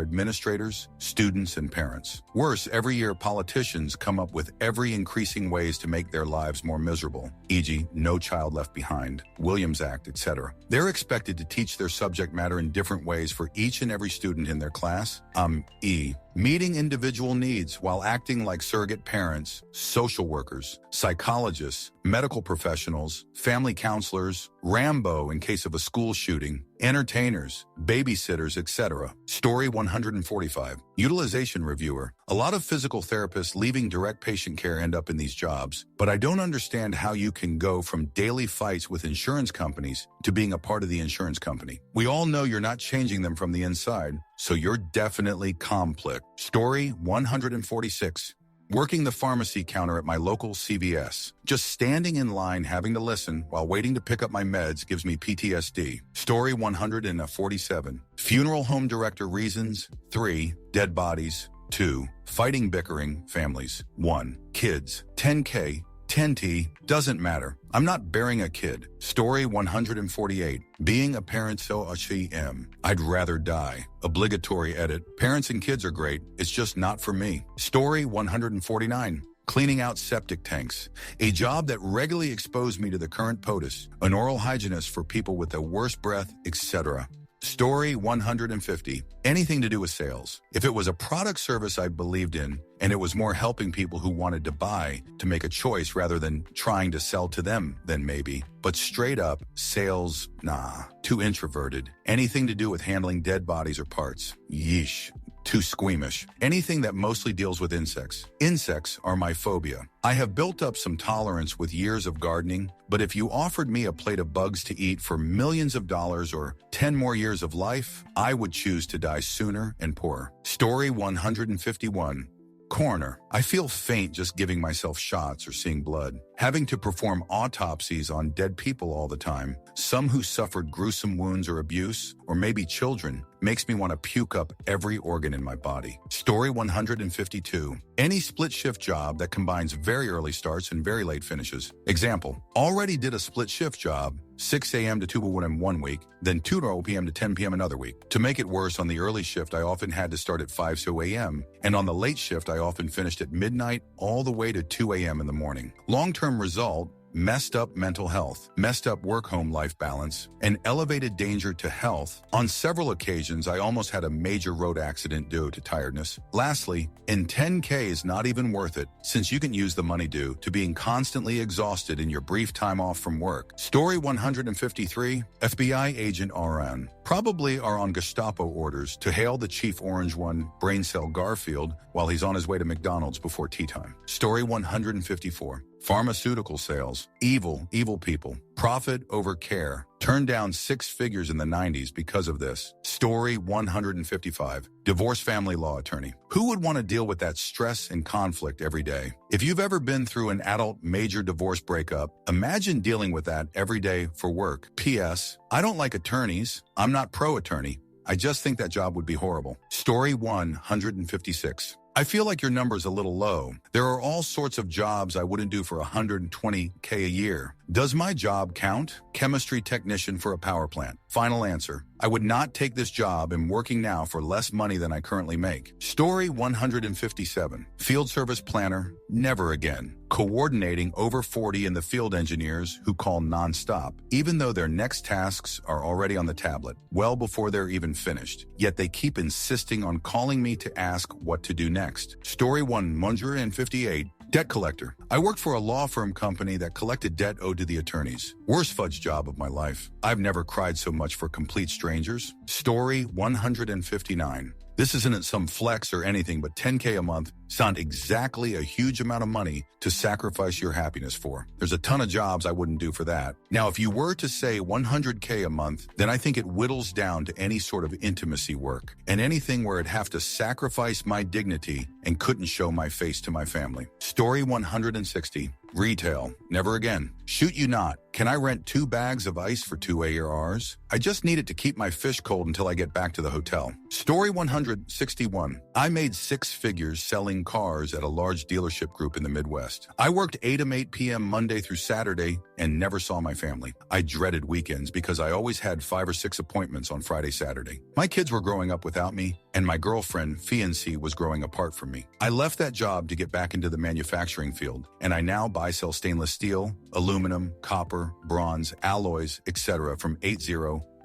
administrators, students, and parents. Worse, every year politicians come up with every increasing ways to make their lives more miserable, e.g., No Child Left Behind, Williams Act, etc. They're expected to teach their subject matter in different ways for each and every student in their class. Meeting individual needs while acting like surrogate parents, social workers, psychologists, medical professionals, family counselors, Rambo in case of a school shooting, entertainers, babysitters, etc. Story 145. Utilization reviewer. A lot of physical therapists leaving direct patient care end up in these jobs, but I don't understand how you can go from daily fights with insurance companies to being a part of the insurance company. We all know you're not changing them from the inside, so you're definitely complex. Story 146. Working the pharmacy counter at my local CVS. Just standing in line having to listen while waiting to pick up my meds gives me PTSD. Story 147. Funeral home director reasons. 3. Dead bodies. 2. Fighting bickering families. 1. Kids. 10K. 10T. Doesn't matter. I'm not bearing a kid. Story 148. Being a parent so I'd rather die. Obligatory edit. Parents and kids are great. It's just not for me. Story 149. Cleaning out septic tanks. A job that regularly exposed me to the current POTUS, an oral hygienist for people with the worst breath, etc. Story 150. Anything to do with sales. If it was a product service I believed in, and it was more helping people who wanted to buy to make a choice rather than trying to sell to them, then maybe. But straight up, sales, nah. Too introverted. Anything to do with handling dead bodies or parts. Yeesh. Too squeamish. Anything that mostly deals with insects. Insects are my phobia. I have built up some tolerance with years of gardening, but if you offered me a plate of bugs to eat for millions of dollars or 10 more years of life, I would choose to die sooner and poorer. Story 151. Coroner. I feel faint just giving myself shots or seeing blood. Having to perform autopsies on dead people all the time, some who suffered gruesome wounds or abuse, or maybe children, makes me want to puke up every organ in my body. Story 152. Any split shift job that combines very early starts and very late finishes. Example, already did a split shift job, 6 a.m. to 2 a.m. one week, then 2 p.m. to 10 p.m. another week. To make it worse, on the early shift, I often had to start at 5 a.m., and on the late shift, I often finished at midnight all the way to 2 a.m. in the morning. Long-term result, messed up mental health, messed up work-home life balance, and elevated danger to health. On several occasions, I almost had a major road accident due to tiredness. Lastly, in 10K is not even worth it, since you can use the money due to being constantly exhausted in your brief time off from work. Story 153, FBI agent RN. Probably are on Gestapo orders to hail the Chief Orange One, Brain Cell Garfield, while he's on his way to McDonald's before tea time. Story 154. Pharmaceutical sales. Evil people. Profit over care. Turned down 6 figures in the 90s because of this. Story 155. Divorce family law attorney. Who would want to deal with that stress and conflict every day? If you've ever been through an adult major divorce breakup, imagine dealing with that every day for work. P.S. I don't like attorneys. I'm not pro-attorney. I just think that job would be horrible. Story 156. I feel like your number's a little low. There are all sorts of jobs I wouldn't do for $120K a year. Does my job count? Chemistry technician for a power plant. Final answer. I would not take this job. I'm working now for less money than I currently make. Story 157. Field service planner. Never again. Coordinating over 40 in the field engineers who call nonstop, even though their next tasks are already on the tablet, well before they're even finished. Yet they keep insisting on calling me to ask what to do next. Story 158. Debt collector. I worked for a law firm company that collected debt owed to the attorneys. Worst fudge job of my life. I've never cried so much for complete strangers. Story 159. This isn't some flex or anything, but $10K a month sound exactly a huge amount of money to sacrifice your happiness for. There's a ton of jobs I wouldn't do for that. Now, if you were to say $100K a month, then I think it whittles down to any sort of intimacy work and anything where I'd have to sacrifice my dignity and couldn't show my face to my family. Story 160. Retail. Never again. Shoot you not. Can I rent 2 bags of ice for 2 ARs? I just need it to keep my fish cold until I get back to the hotel. Story 161. I made 6 figures selling cars at a large dealership group in the Midwest. I worked 8 to 8 p.m. Monday through Saturday and never saw my family. I dreaded weekends because I always had 5 or 6 appointments on Friday, Saturday. My kids were growing up without me, and my girlfriend, fiancée, was growing apart from me. I left that job to get back into the manufacturing field, and I now buy-sell stainless steel, aluminum, copper, bronze, alloys, etc. from 80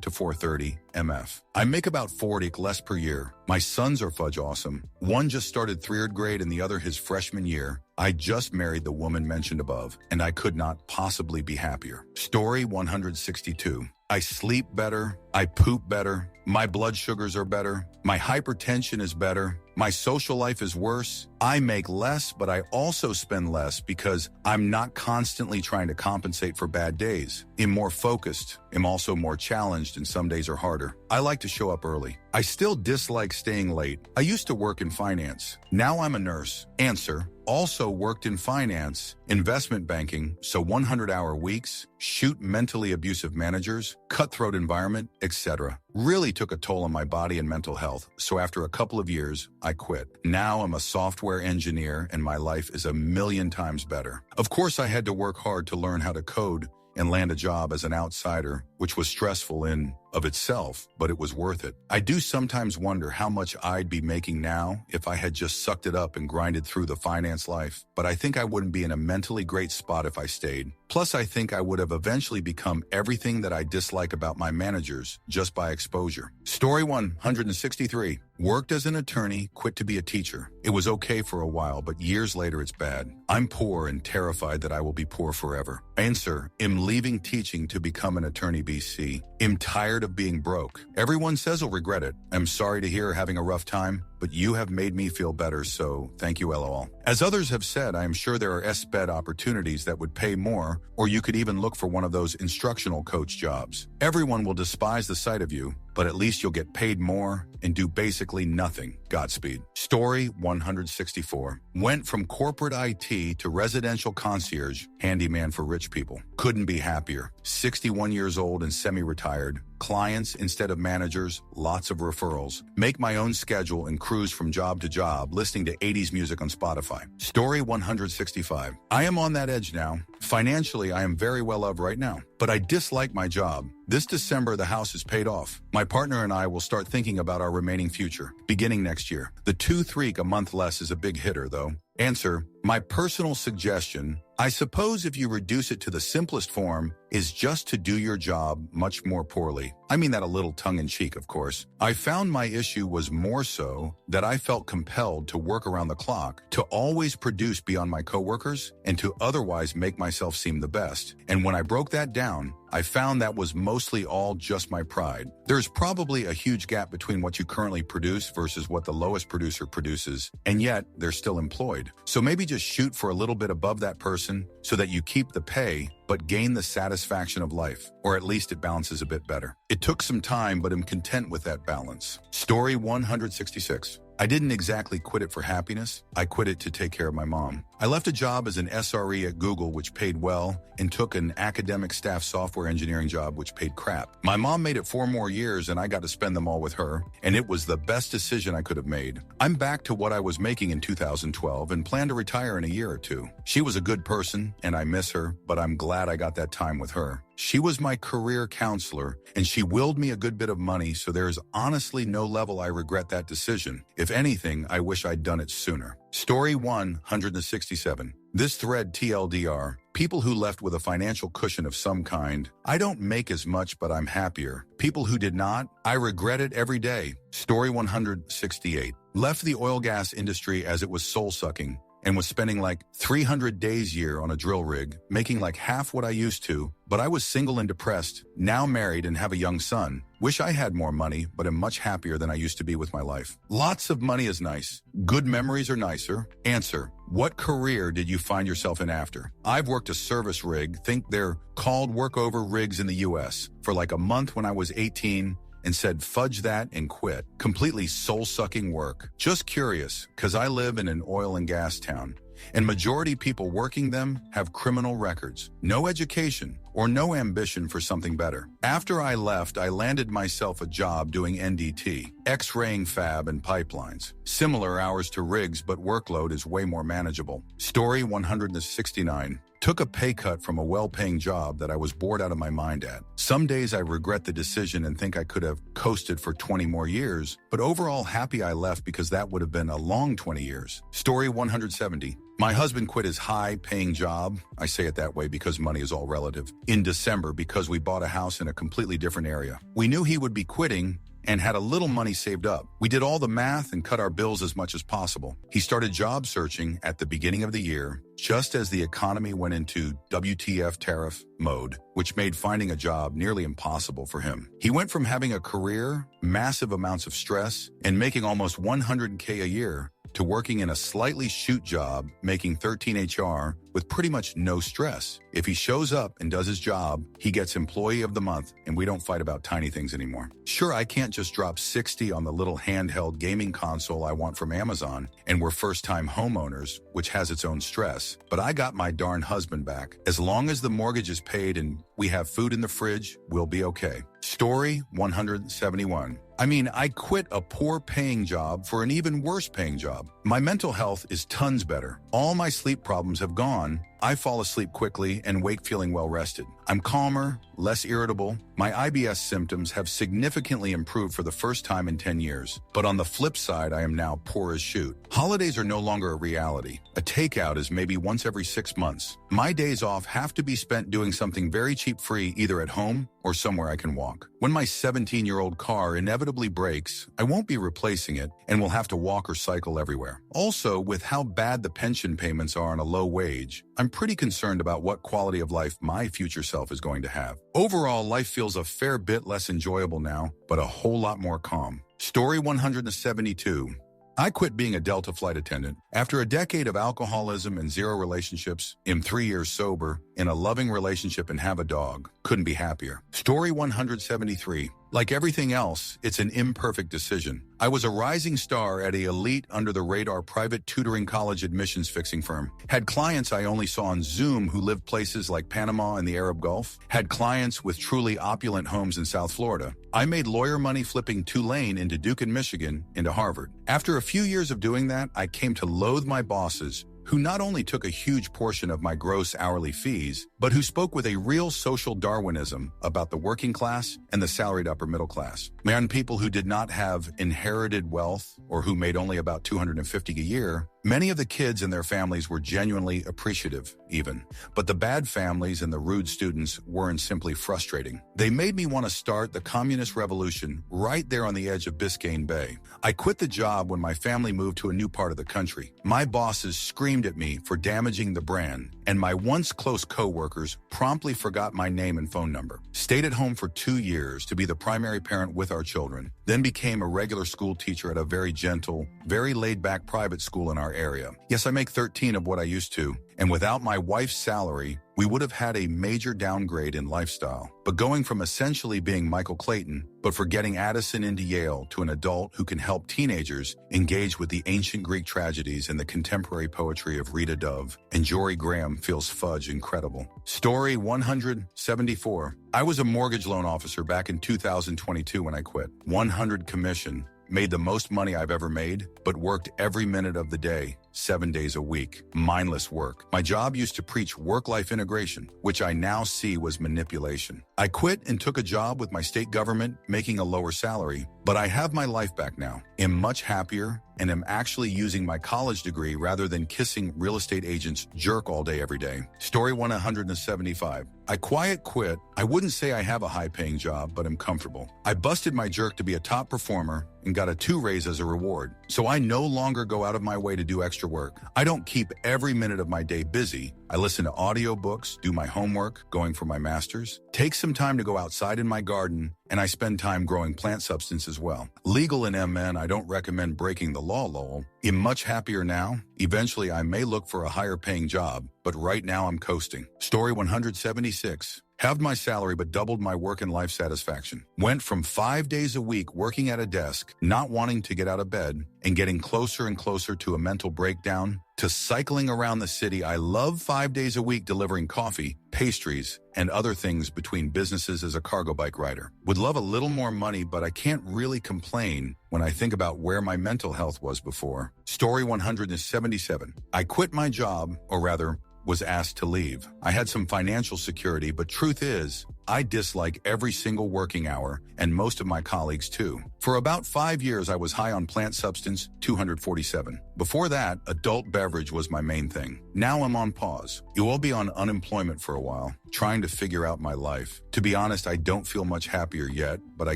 to 430 MF. I make about 40 less per year. My sons are fudge awesome. One just started third grade and the other his freshman year. I just married the woman mentioned above, and I could not possibly be happier. Story 162. I sleep better. I poop better. My blood sugars are better. My hypertension is better. My social life is worse. I make less, but I also spend less because I'm not constantly trying to compensate for bad days. I'm more focused. I'm also more challenged, and some days are harder. I like to show up early. I still dislike staying late. I used to work in finance. Now I'm a nurse. Answer. Also worked in finance, investment banking, so 100-hour weeks, shoot mentally abusive managers, cutthroat environment, etc. Really took a toll on my body and mental health, so after a couple of years, I quit. Now I'm a software engineer and my life is a million times better. Of course, I had to work hard to learn how to code and land a job as an outsider, which was stressful in of itself, but it was worth it. I do sometimes wonder how much I'd be making now if I had just sucked it up and grinded through the finance life, but I think I wouldn't be in a mentally great spot if I stayed. Plus, I think I would have eventually become everything that I dislike about my managers just by exposure. Story 163. Worked as an attorney, quit to be a teacher. It was okay for a while, but years later it's bad. I'm poor and terrified that I will be poor forever. Answer. I'm leaving teaching to become an attorney BC. I'm tired of being broke. Everyone says I'll regret it. I'm sorry to hear having a rough time, but you have made me feel better, so thank you, LOL. As others have said, I am sure there are SBED opportunities that would pay more, or you could even look for one of those instructional coach jobs. Everyone will despise the sight of you, but at least you'll get paid more and do basically nothing. Godspeed. Story 164. Went from corporate IT to residential concierge, handyman for rich people. Couldn't be happier. 61 years old and semi-retired. Clients instead of managers, lots of referrals. Make my own schedule and cruise from job to job, listening to 80s music on Spotify. Story 165. I am on that edge now. Financially, I am very well off right now, but I dislike my job. This December, the house is paid off. My partner and I will start thinking about our remaining future, beginning next year. The 2-3 a month less is a big hitter, though. Answer. My personal suggestion, I suppose if you reduce it to the simplest form, is just to do your job much more poorly. I mean that a little tongue-in-cheek, of course. I found my issue was more so that I felt compelled to work around the clock, to always produce beyond my coworkers, and to otherwise make myself seem the best. And when I broke that down, I found that was mostly all just my pride. There's probably a huge gap between what you currently produce versus what the lowest producer produces, and yet they're still employed. So maybe just shoot for a little bit above that person so that you keep the pay, but gain the satisfaction of life, or at least it balances a bit better. It took some time, but I'm content with that balance. Story 166. I didn't exactly quit it for happiness. I quit it to take care of my mom. I left a job as an SRE at Google, which paid well, and took an academic staff software engineering job, which paid crap. My mom made it 4 more years, and I got to spend them all with her, and it was the best decision I could have made. I'm back to what I was making in 2012 and plan to retire in a year or 2. She was a good person, and I miss her, but I'm glad I got that time with her. She was my career counselor, and she willed me a good bit of money, so there's honestly no level I regret that decision. If anything, I wish I'd done it sooner. Story 167. This thread TLDR. People who left with a financial cushion of some kind. I don't make as much, but I'm happier. People who did not, I regret it every day. Story 168. Left the oil gas industry as it was soul-sucking, and was spending like 300 days a year on a drill rig, making like half what I used to, but I was single and depressed, now married and have a young son. Wish I had more money, but am much happier than I used to be with my life. Lots of money is nice. Good memories are nicer. Answer. What career did you find yourself in after? I've worked a service rig, think they're called workover rigs in the US, for like a month when I was 18, and said fudge that and quit. Completely soul-sucking work. Just curious, because I live in an oil and gas town, and majority people working them have criminal records, no education, or no ambition for something better. After I left, I landed myself a job doing NDT, X-raying fab and pipelines. Similar hours to rigs, but workload is way more manageable. Story 169. Took a pay cut from a well-paying job that I was bored out of my mind at. Some days I regret the decision and think I could have coasted for 20 more years, but overall happy I left because that would have been a long 20 years. Story 170. My husband quit his high-paying job, I say it that way because money is all relative, in December because we bought a house in a completely different area. We knew he would be quitting and had a little money saved up. We did all the math and cut our bills as much as possible. He started job searching at the beginning of the year, just as the economy went into WTF tariff mode, which made finding a job nearly impossible for him. He went from having a career, massive amounts of stress, and making almost $100K a year to working in a slightly shoot job, making 13 HR with pretty much no stress. If he shows up and does his job, he gets Employee of the Month, and we don't fight about tiny things anymore. Sure, I can't just drop 60 on the little handheld gaming console I want from Amazon, and we're first-time homeowners, which has its own stress, but I got my darn husband back. As long as the mortgage is paid and we have food in the fridge, we'll be okay. Story 171. I quit a poor-paying job for an even worse-paying job. My mental health is tons better. All my sleep problems have gone. I fall asleep quickly and wake feeling well-rested. I'm calmer, less irritable. My IBS symptoms have significantly improved for the first time in 10 years. But on the flip side, I am now poor as shoot. Holidays are no longer a reality. A takeout is maybe once every 6 months. My days off have to be spent doing something very cheap-free, either at home or somewhere I can walk. When my 17-year-old car inevitably breaks, I won't be replacing it and will have to walk or cycle everywhere. Also, with how bad the pension payments are on a low wage, I'm pretty concerned about what quality of life my future self is going to have. Overall, life feels a fair bit less enjoyable now, but a whole lot more calm. Story 172. I quit being a Delta flight attendant. After a decade of alcoholism and 0 relationships, am 3 years sober, in a loving relationship and have a dog. Couldn't be happier. Story 173. Like everything else, it's an imperfect decision. I was a rising star at an elite under-the-radar private tutoring college admissions fixing firm. Had clients I only saw on Zoom who lived places like Panama and the Arab Gulf. Had clients with truly opulent homes in South Florida. I made lawyer money flipping Tulane into Duke and Michigan into Harvard. After a few years of doing that, I came to loathe my bosses, who not only took a huge portion of my gross hourly fees, but who spoke with a real social Darwinism about the working class and the salaried upper middle class. Man, people who did not have inherited wealth or who made only about $250 a year. Many of the kids and their families were genuinely appreciative, even. But the bad families and the rude students weren't simply frustrating. They made me want to start the communist revolution right there on the edge of Biscayne Bay. I quit the job when my family moved to a new part of the country. My bosses screamed at me for damaging the brand, and my once close co-workers promptly forgot my name and phone number. Stayed at home for 2 years to be the primary parent with our children, then became a regular school teacher at a very gentle, very laid-back private school in our area. Yes, I make 13 of what I used to, and without my wife's salary, we would have had a major downgrade in lifestyle. But going from essentially being Michael Clayton, but for getting Addison into Yale, to an adult who can help teenagers engage with the ancient Greek tragedies and the contemporary poetry of Rita Dove and Jory Graham feels fudge incredible. Story 174. I was a mortgage loan officer back in 2022 when I quit. 100 commission. Made the most money I've ever made, but worked every minute of the day, 7 days a week. Mindless work. My job used to preach work-life integration, which I now see was manipulation. I quit and took a job with my state government, making a lower salary, but I have my life back now. Am much happier and am actually using my college degree rather than kissing real estate agents jerk all day every day. Story 175. I quiet quit. I wouldn't say I have a high-paying job, but am comfortable. I busted my jerk to be a top performer and got a 2 raise as a reward. So I no longer go out of my way to do extra work. I don't keep every minute of my day busy. I listen to audiobooks, do my homework, going for my master's, take some time to go outside in my garden, and I spend time growing plant substance as well. Legal in MN, I don't recommend breaking the law, lol. Am much happier now. Eventually, I may look for a higher paying job, but right now I'm coasting. Story 176. Halved my salary but doubled my work and life satisfaction. Went from 5 days a week working at a desk, not wanting to get out of bed, and getting closer and closer to a mental breakdown, to cycling around the city. I love 5 days a week delivering coffee, pastries, and other things between businesses as a cargo bike rider. Would love a little more money, but I can't really complain when I think about where my mental health was before. Story 177. I quit my job, or rather, was asked to leave. I had some financial security, but truth is, I dislike every single working hour, and most of my colleagues too. For about 5 years, I was high on plant substance 247. Before that, adult beverage was my main thing. Now I'm on pause. You will be on unemployment for a while, trying to figure out my life. To be honest, I don't feel much happier yet, but I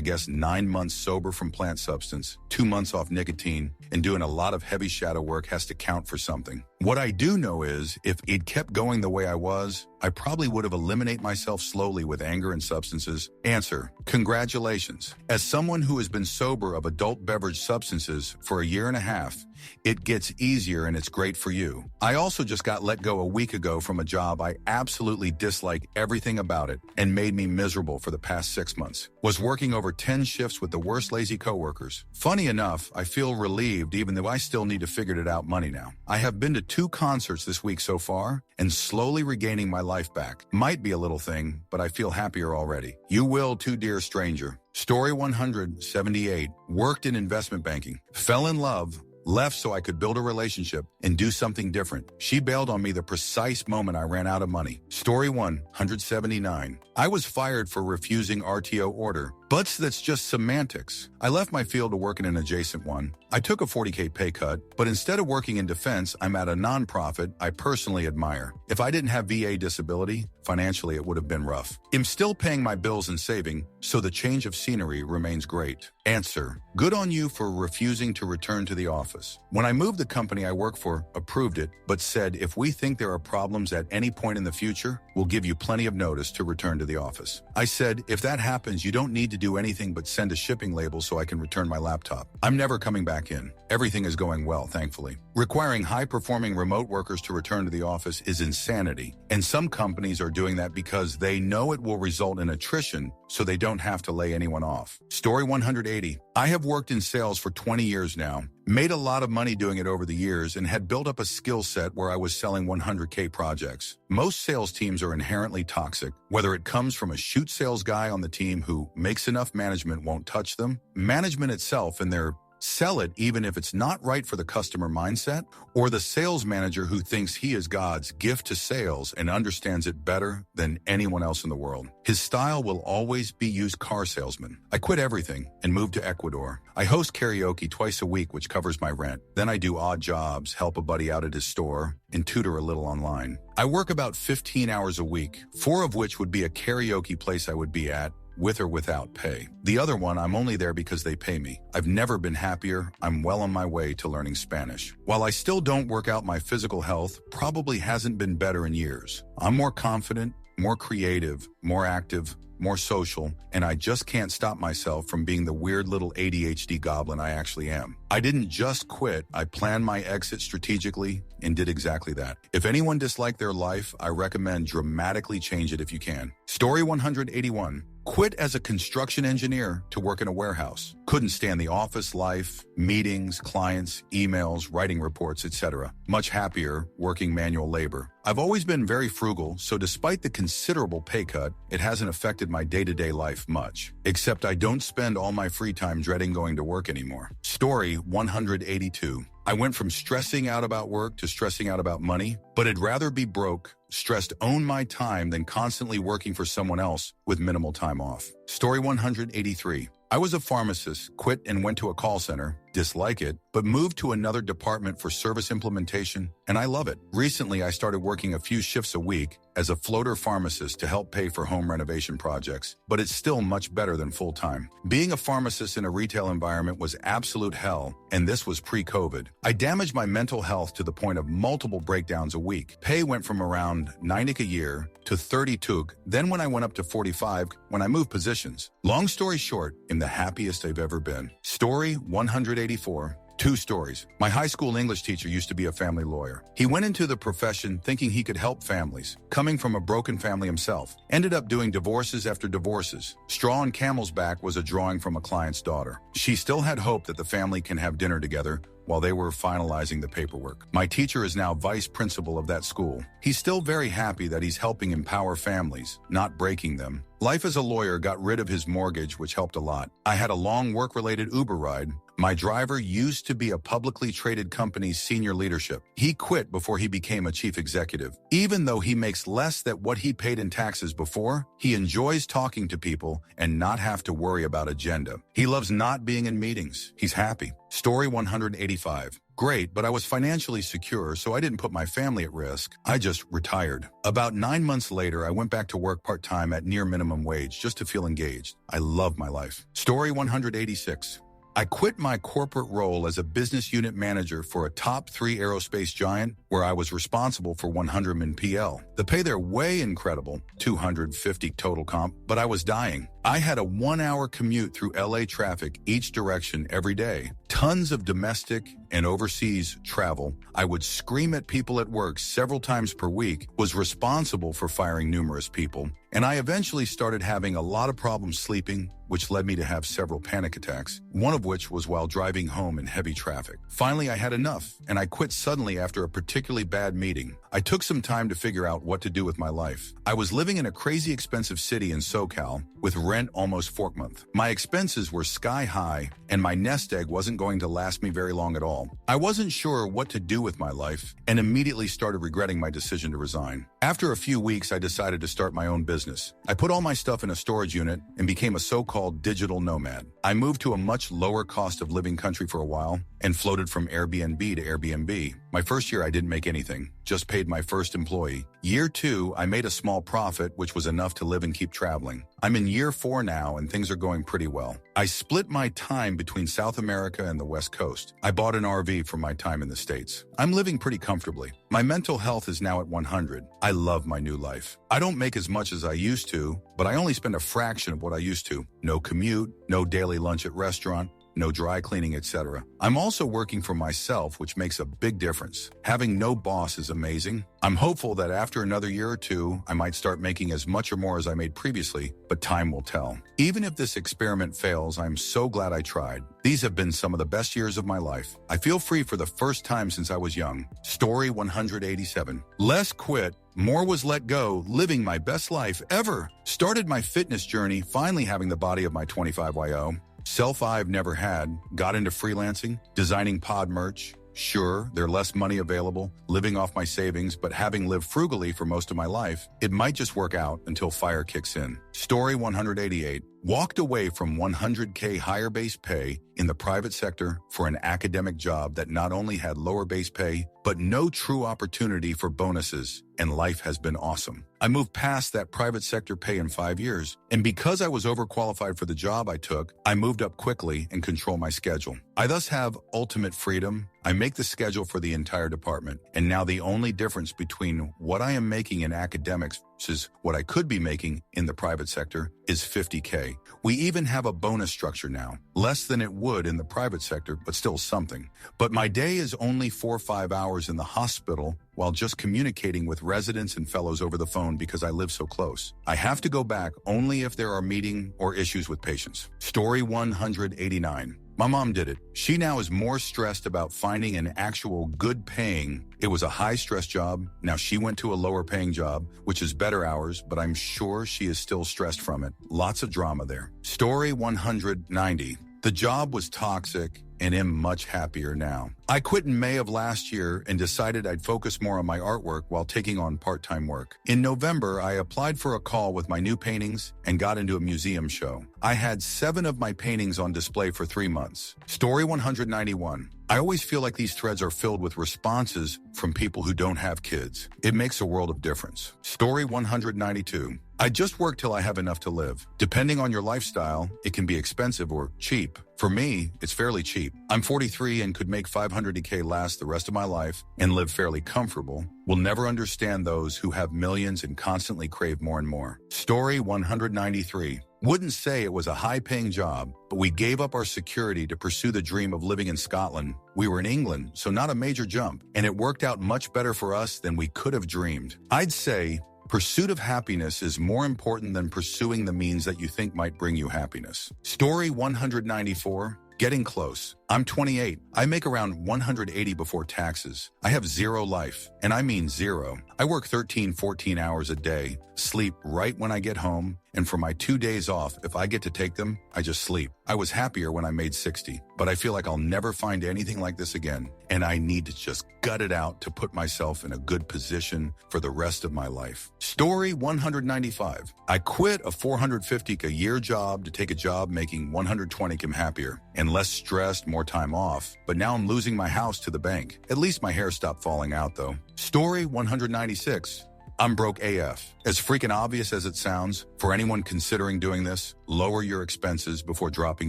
guess 9 months sober from plant substance, 2 months off nicotine, and doing a lot of heavy shadow work has to count for something. What I do know is, if it kept going the way I was, I probably would have eliminated myself slowly with anger and substances. Answer: congratulations. As someone who has been sober of adult beverage substances for a year and a half, it gets easier and it's great for you. I also just got let go a week ago from a job I absolutely dislike everything about it and made me miserable for the past 6 months. Was working over 10 shifts with the worst lazy coworkers. Funny enough, I feel relieved even though I still need to figure it out money now. I have been to 2 concerts this week so far and slowly regaining my life back. Might be a little thing, but I feel happier already. You will too, dear stranger. Story 178. Worked in investment banking. Fell in love. Left so I could build a relationship and do something different. She bailed on me the precise moment I ran out of money. Story 179. I was fired for refusing RTO order, but that's just semantics. I left my field to work in an adjacent one. I took a 40K pay cut, but instead of working in defense, I'm at a nonprofit I personally admire. If I didn't have VA disability, financially it would have been rough. I'm still paying my bills and saving, so the change of scenery remains great. Answer: good on you for refusing to return to the office. When I moved, the company I work for approved it, but said if we think there are problems at any point in the future, we'll give you plenty of notice to return to the office. I said, if that happens, you don't need to do anything but send a shipping label so I can return my laptop. I'm never coming back in. Everything is going well, thankfully. Requiring high-performing remote workers to return to the office is insanity, and some companies are doing that because they know it will result in attrition, so they don't have to lay anyone off. Story 180. I have worked in sales for 20 years now, made a lot of money doing it over the years, and had built up a skill set where I was selling 100K projects. Most sales teams are inherently toxic, whether it comes from a shoot sales guy on the team who makes enough management won't touch them, management itself and their sell it even if it's not right for the customer mindset, or the sales manager who thinks he is God's gift to sales and understands it better than anyone else in the world. His style will always be used car salesman. I quit everything and moved to Ecuador. I host karaoke twice a week, which covers my rent. Then I do odd jobs, help a buddy out at his store, and tutor a little online. I work about 15 hours a week, 4 of which would be a karaoke place I would be at, with or without pay. The other one, I'm only there because they pay me. I've never been happier. I'm well on my way to learning Spanish. While I still don't work out, my physical health probably hasn't been better in years. I'm more confident, more creative, more active, more social, and I just can't stop myself from being the weird little ADHD goblin I actually am. I didn't just quit, I planned my exit strategically and did exactly that. If anyone disliked their life, I recommend dramatically change it if you can. Story 181. Quit as a construction engineer to work in a warehouse. Couldn't stand the office life, meetings, clients, emails, writing reports, etc. Much happier working manual labor. I've always been very frugal, so despite the considerable pay cut, it hasn't affected my day-to-day life much. Except I don't spend all my free time dreading going to work anymore. Story 182. I went from stressing out about work to stressing out about money, but I'd rather be broke, stressed, own my time than constantly working for someone else with minimal time off. Story 183. I was a pharmacist, quit and went to a call center, dislike it, but moved to another department for service implementation, and I love it. Recently, I started working a few shifts a week as a floater pharmacist to help pay for home renovation projects, but it's still much better than full-time. Being a pharmacist in a retail environment was absolute hell, and this was pre-COVID. I damaged my mental health to the point of multiple breakdowns a week. Pay went from around 90K a year to 32K, then when I went up to 45 when I moved positions. Long story short, I'm the happiest I've ever been. Story 184. 2 stories. My high school English teacher used to be a family lawyer. He went into the profession thinking he could help families, coming from a broken family himself. Ended up doing divorces after divorces. Straw on camel's back was a drawing from a client's daughter. She still had hope that the family can have dinner together while they were finalizing the paperwork. My teacher is now vice principal of that school. He's still very happy that he's helping empower families, not breaking them, Life as a lawyer got rid of his mortgage, which helped a lot. I had a long work-related Uber ride. My driver used to be a publicly traded company's senior leadership. He quit before he became a chief executive. Even though he makes less than what he paid in taxes before, he enjoys talking to people and not have to worry about agenda. He loves not being in meetings. He's happy. Story 185. Great, but I was financially secure, so I didn't put my family at risk. I just retired. About 9 months later, I went back to work part-time at near minimum wage just to feel engaged. I love my life. Story 186. I quit my corporate role as a business unit manager for a top 3 aerospace giant where I was responsible for 100 min PL. The pay there way incredible, 250 total comp, but I was dying. I had a 1-hour commute through LA traffic each direction every day. Tons of domestic and overseas travel. I would scream at people at work several times per week, was responsible for firing numerous people, and I eventually started having a lot of problems sleeping, which led me to have several panic attacks, one of which was while driving home in heavy traffic. Finally, I had enough, and I quit suddenly after a particularly bad meeting. I took some time to figure out what to do with my life. I was living in a crazy expensive city in SoCal, with rent almost fork month. My expenses were sky high, and my nest egg wasn't going to last me very long at all. I wasn't sure what to do with my life, and immediately started regretting my decision to resign. After a few weeks, I decided to start my own business. I put all my stuff in a storage unit and became a so-called digital nomad. I moved to a much lower cost of living country for a while and floated from Airbnb to Airbnb. My first year, I didn't make anything, just paid my first employee. Year 2, I made a small profit, which was enough to live and keep traveling. I'm in year 4 now, and things are going pretty well. I split my time between South America and the West Coast. I bought an RV for my time in the States. I'm living pretty comfortably. My mental health is now at 100. I love my new life. I don't make as much as I used to, but I only spend a fraction of what I used to. No commute, no daily lunch at restaurant, no dry cleaning, etc. I'm also working for myself, which makes a big difference. Having no boss is amazing. I'm hopeful that after another year or 2, I might start making as much or more as I made previously, but time will tell. Even if this experiment fails, I'm so glad I tried. These have been some of the best years of my life. I feel free for the first time since I was young. Story 187. Less quit, more was let go, living my best life ever. Started my fitness journey, finally having the body of my 25YO. Self I've never had, got into freelancing, designing pod merch. Sure, there's less money available, living off my savings, but having lived frugally for most of my life, it might just work out until fire kicks in. Story 188. Walked away from 100K higher base pay in the private sector for an academic job that not only had lower base pay, but no true opportunity for bonuses, and life has been awesome. I moved past that private sector pay in 5 years, and because I was overqualified for the job I took, I moved up quickly and control my schedule. I thus have ultimate freedom. I make the schedule for the entire department, and now the only difference between what I am making in academics versus what I could be making in the private sector is 50K. We even have a bonus structure now, less than it would in the private sector, but still something. But my day is only 4 or 5 hours in the hospital while just communicating with residents and fellows over the phone because I live so close. I have to go back only if there are meeting or issues with patients. Story 189. My mom did it. She now is more stressed about finding an actual good paying. It was a high stress job. Now she went to a lower paying job, which is better hours, but I'm sure she is still stressed from it. Lots of drama there. Story 190. The job was toxic and am much happier now. I quit in May of last year and decided I'd focus more on my artwork while taking on part-time work. In November, I applied for a call with my new paintings and got into a museum show. I had 7 of my paintings on display for 3 months. Story 191. I always feel like these threads are filled with responses from people who don't have kids. It makes a world of difference. Story 192. I just work till I have enough to live. Depending on your lifestyle, it can be expensive or cheap. For me, it's fairly cheap. I'm 43 and could make 500K last the rest of my life and live fairly comfortable. Will never understand those who have millions and constantly crave more and more. Story 193. Wouldn't say it was a high-paying job, but we gave up our security to pursue the dream of living in Scotland. We were in England, so not a major jump, and it worked out much better for us than we could have dreamed. I'd say pursuit of happiness is more important than pursuing the means that you think might bring you happiness. Story 194. Getting close. I'm 28. I make around 180 before taxes. I have zero life, and I mean zero. I work 13, 14 hours a day, sleep right when I get home, And for my 2 days off, if I get to take them, I just sleep. I was happier when I made 60, but I feel like I'll never find anything like this again. And I need to just gut it out to put myself in a good position for the rest of my life. Story 195. I quit a $450K a year job to take a job making $120K happier and less stressed, more time off. But now I'm losing my house to the bank. At least my hair stopped falling out though. Story 196. I'm broke AF. As freaking obvious as it sounds, for anyone considering doing this, lower your expenses before dropping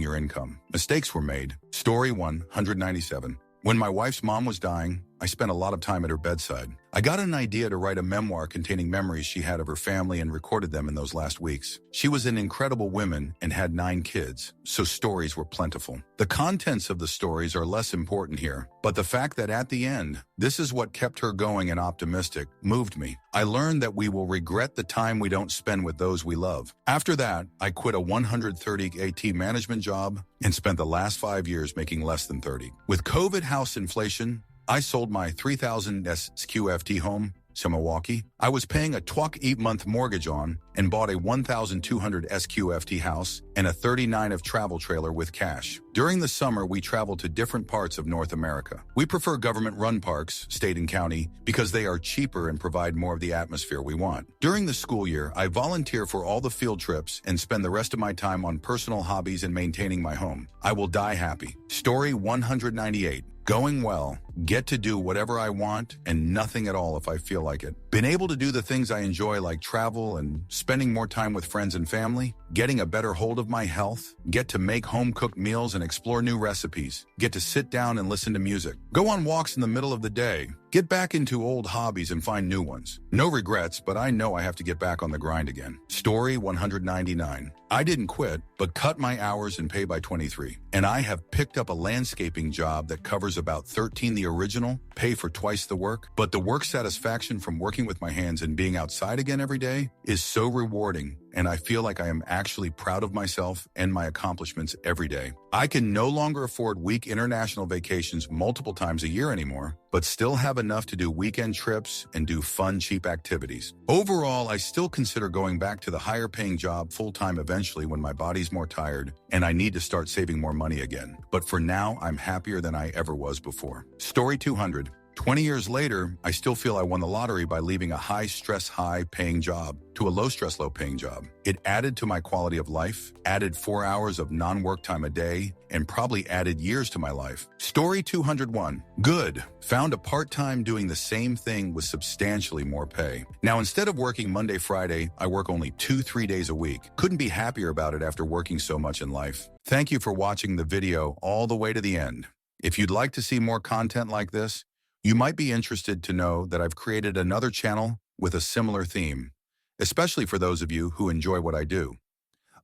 your income. Mistakes were made. Story 197. When my wife's mom was dying, I spent a lot of time at her bedside. I got an idea to write a memoir containing memories she had of her family and recorded them in those last weeks. She was an incredible woman and had 9 kids, so stories were plentiful. The contents of the stories are less important here, but the fact that at the end, this is what kept her going and optimistic moved me. I learned that we will regret the time we don't spend with those we love. After that, I quit a 130 AT management job and spent the last 5 years making less than 30. With COVID house inflation, I sold my 3,000 SQFT home to Milwaukee. I was paying a 12-month mortgage on and bought a 1,200 SQFT house and a 39 of travel trailer with cash. During the summer, we traveled to different parts of North America. We prefer government-run parks, state and county, because they are cheaper and provide more of the atmosphere we want. During the school year, I volunteer for all the field trips and spend the rest of my time on personal hobbies and maintaining my home. I will die happy. Story 198. Going well, get to do whatever I want and nothing at all if I feel like it. Been able to do the things I enjoy like travel and spending more time with friends and family, getting a better hold of my health, get to make home-cooked meals and explore new recipes, get to sit down and listen to music, go on walks in the middle of the day, get back into old hobbies and find new ones. No regrets, but I know I have to get back on the grind again. Story 199. I didn't quit, but cut my hours and pay by 23. And I have picked up a landscaping job that covers about 13 the original, pay for twice the work, but the work satisfaction from working with my hands and being outside again every day is so rewarding, and I feel like I am actually proud of myself and my accomplishments every day. I can no longer afford week international vacations multiple times a year anymore, but still have enough to do weekend trips and do fun, cheap activities. Overall, I still consider going back to the higher paying job full-time eventually when my body's more tired and I need to start saving more money again. But for now, I'm happier than I ever was before. Story 200. 20 years later, I still feel I won the lottery by leaving a high-stress, high-paying job to a low-stress, low-paying job. It added to my quality of life, added 4 hours of non-work time a day, and probably added years to my life. Story 201. Good. Found a part-time doing the same thing with substantially more pay. Now, instead of working Monday, Friday, I work only 2-3 days a week. Couldn't be happier about it after working so much in life. Thank you for watching the video all the way to the end. If you'd like to see more content like this, you might be interested to know that I've created another channel with a similar theme, especially for those of you who enjoy what I do.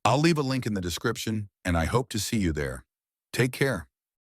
I'll leave a link in the description, and I hope to see you there. Take care.